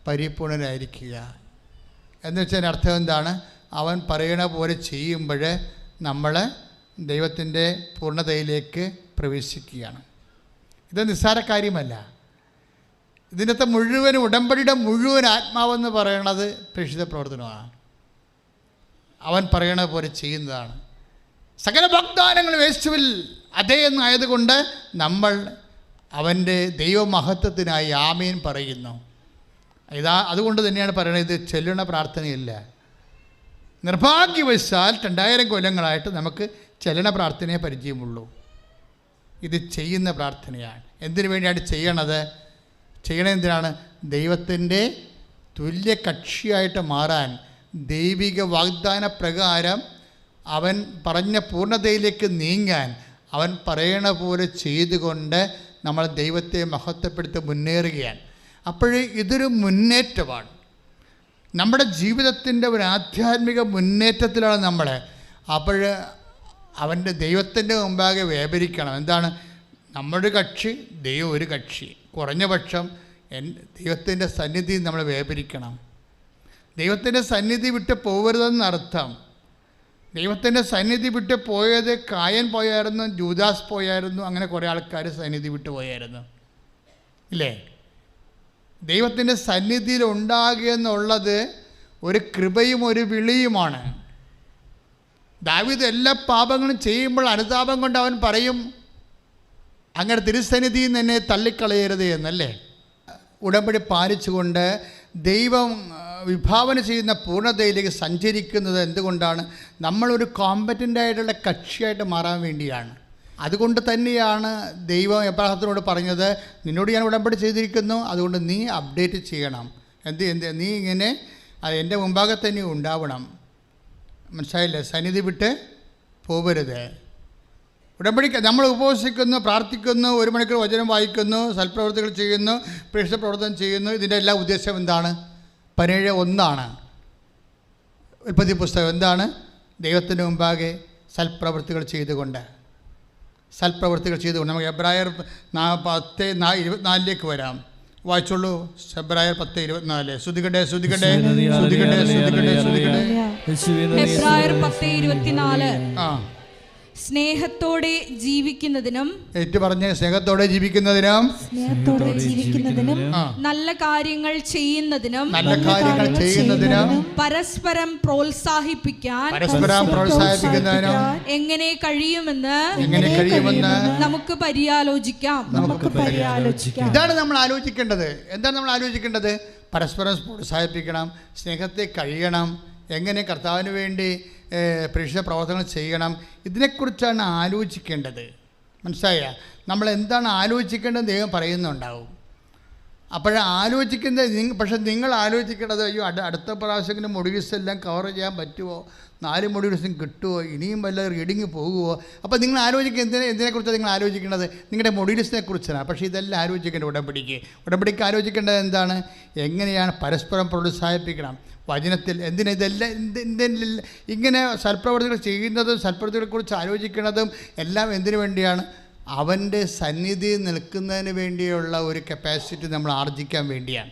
പരിപൂർണരായിരിക്കുക എന്ന് വെച്ചതിന് അർത്ഥം എന്താണ്? അവൻ പറയണ പോലെ ചെയ്യുമ്പോൾ നമ്മൾ ദൈവത്തിൻ്റെ പൂർണ്ണതയിലേക്ക് പ്രവേശിക്കുകയാണ്. ഇത് നിസ്സാര കാര്യമല്ല. ഇതിനകത്ത് മുഴുവൻ ഉടമ്പടിയുടെ മുഴുവൻ ആത്മാവെന്ന് പറയണത് പ്രേക്ഷിത പ്രവർത്തനമാണ്. അവൻ പറയണ പോലെ ചെയ്യുന്നതാണ്. സകല വാഗ്ദാനങ്ങൾ യേശുവിൽ അതേ എന്നായതുകൊണ്ട് നമ്മൾ അവൻ്റെ ദൈവമഹത്വത്തിനായി ആമേൻ പറയുന്നു. അതുകൊണ്ട് തന്നെയാണ് പറയുന്നത്, ഇത് ചെല്ലണ പ്രാർത്ഥനയില്ല. നിർഭാഗ്യവശാൽ 2000 കൊല്ലങ്ങളായിട്ട് നമുക്ക് ചെല്ലണ പ്രാർത്ഥനയെ പരിചയമുള്ളൂ. ഇത് ചെയ്യുന്ന പ്രാർത്ഥനയാണ്. എന്തിനു വേണ്ടിയാണ് ചെയ്യണത്? എന്തിനാണ്? ദൈവത്തിൻ്റെ തുല്യ കക്ഷിയായിട്ട് മാറാൻ, ദൈവിക വാഗ്ദാന പ്രകാരം അവൻ പറഞ്ഞ പൂർണ്ണതയിലേക്ക് നീങ്ങാൻ, അവൻ പറയണ പോലെ ചെയ്തുകൊണ്ട് നമ്മൾ ദൈവത്തെ മഹത്വപ്പെടുത്തി മുന്നേറുകയാണ്. അപ്പോൾ ഇതൊരു മുന്നേറ്റമാണ്. നമ്മുടെ ജീവിതത്തിൻ്റെ ഒരു ആധ്യാത്മിക മുന്നേറ്റത്തിലാണ് നമ്മൾ. അപ്പോൾ അവൻ്റെ ദൈവത്തിൻ്റെ മുമ്പാകെ വ്യാപരിക്കണം. എന്താണ്? നമ്മുടെ കക്ഷി, ദൈവം ഒരു കക്ഷി. കുറഞ്ഞ പക്ഷം ദൈവത്തിൻ്റെ സന്നിധി നമ്മൾ വ്യാപരിക്കണം. ദൈവത്തിൻ്റെ സന്നിധി വിട്ട് പോകരുതെന്നർത്ഥം. ദൈവത്തിൻ്റെ സന്നിധി വിട്ട് പോയത് കായൻ പോയായിരുന്നു, ജൂദാസ് പോയായിരുന്നു, അങ്ങനെ കുറേ ആൾക്കാർ സന്നിധി വിട്ട് പോയായിരുന്നു, ഇല്ലേ? ദൈവത്തിൻ്റെ സന്നിധിയിൽ ഉണ്ടാകുക എന്നുള്ളത് ഒരു കൃപയും ഒരു വിളിയുമാണ്. ദാവീദ് എല്ലാ പാപങ്ങളും ചെയ്യുമ്പോൾ അനുതാപം കൊണ്ട് അവൻ പറയും, അങ്ങനെ തിരുസന്നിധിയിൽ നിന്ന് എന്നെ തള്ളിക്കളയരുത് എന്നല്ലേ? ഉടമ്പടി പാലിച്ചുകൊണ്ട് ദൈവം വിഭാവന ചെയ്യുന്ന പൂർണ്ണതയിലേക്ക് സഞ്ചരിക്കുന്നത് എന്തുകൊണ്ടാണ്? നമ്മളൊരു കോമ്പറ്റൻ്റ് ആയിട്ടുള്ള കക്ഷിയായിട്ട് മാറാൻ വേണ്ടിയാണ്. അതുകൊണ്ട് തന്നെയാണ് ദൈവം എബ്രാഹത്തിനോട് പറഞ്ഞത്, നിന്നോട് ഞാൻ ഉടമ്പടി ചെയ്തിരിക്കുന്നു, അതുകൊണ്ട് നീ അപ്ഡേറ്റ് ചെയ്യണം. നീ ഇങ്ങനെ എൻ്റെ മുമ്പാകെ തന്നെ ഉണ്ടാവണം. മനസ്സിലായില്ലേ? സന്നിധി വിട്ട് പോകരുത്. ഉടമ്പടിക്ക് നമ്മൾ ഉപവസിക്കുന്നു, പ്രാർത്ഥിക്കുന്നു, 1 മണിക്കൂർ വചനം വായിക്കുന്നു, സൽപ്രവർത്തികൾ ചെയ്യുന്നു, പ്രേക്ഷിത പ്രവർത്തനം ചെയ്യുന്നു. ഇതിൻ്റെ എല്ലാ ഉദ്ദേശം എന്താണ്? 17:1 ഉൽപ്പത്തി പുസ്തകം. എന്താണ്? ദൈവത്തിന് മുമ്പാകെ സൽപ്രവൃത്തികൾ ചെയ്തുകൊണ്ട് നമുക്ക് എബ്രായർ 10:24 വരാം. വായിച്ചോളൂ. എബ്രായർ 10:24. ശ്രുതികട്ടെ. എബ്രായർ 10:24. സ്നേഹത്തോടെ ജീവിക്കുന്നതിനും സ്നേഹത്തോടെ ജീവിക്കുന്നതിനും നല്ല കാര്യങ്ങൾ ചെയ്യുന്നതിനും പരസ്പരം പ്രോത്സാഹിപ്പിക്കുന്നതിനും എങ്ങനെ കഴിയുമെന്ന് നമുക്ക് പര്യാലോചിക്കാം. ഇതാണ് നമ്മൾ ആലോചിക്കേണ്ടത്. എന്താണ് നമ്മൾ ആലോചിക്കേണ്ടത്? പരസ്പരം പ്രോത്സാഹിപ്പിക്കണം, സ്നേഹത്തെ കഴിയണം, എങ്ങനെ കർത്താവിന് വേണ്ടി പ്രേക്ഷിത പ്രവർത്തനങ്ങൾ ചെയ്യണം. ഇതിനെക്കുറിച്ചാണ് ആലോചിക്കേണ്ടത്. മനസ്സിലായ? നമ്മൾ എന്താണ് ആലോചിക്കേണ്ടത് ദൈവം പറയുന്നുണ്ടാവും. പക്ഷേ നിങ്ങൾ ആലോചിക്കേണ്ടത്, അയ്യോ അടുത്ത പ്രാവശ്യം മൊഡ്യൂൾസ് എല്ലാം കവർ ചെയ്യാൻ പറ്റുമോ, 4 മൊഡ്യൂൾസും കിട്ടുമോ, ഇനിയും വല്ല റീഡിങ് പോകുമോ? അപ്പോൾ നിങ്ങൾ എന്തിനെക്കുറിച്ചാണ് നിങ്ങൾ ആലോചിക്കേണ്ടത്? നിങ്ങളുടെ മൊഡ്യൂൾസിനെ കുറിച്ചാണ്. പക്ഷേ ഇതെല്ലാം ആലോചിക്കേണ്ടത് ഉടമ്പടിക്ക് ആലോചിക്കേണ്ടത് എന്താണ്? എങ്ങനെയാണ് പരസ്പരം പ്രോത്സാഹിപ്പിക്കണം വചനത്തിൽ. ഇങ്ങനെ സൽപ്രവർത്തികൾ ചെയ്യുന്നതും സൽപ്രവർത്തികളെക്കുറിച്ച് ആലോചിക്കുന്നതും എല്ലാം എന്തിനു വേണ്ടിയാണ്? അവൻ്റെ സന്നിധിയിൽ നിൽക്കുന്നതിന് വേണ്ടിയുള്ള ഒരു കപ്പാസിറ്റി നമ്മൾ ആർജിക്കാൻ വേണ്ടിയാണ്.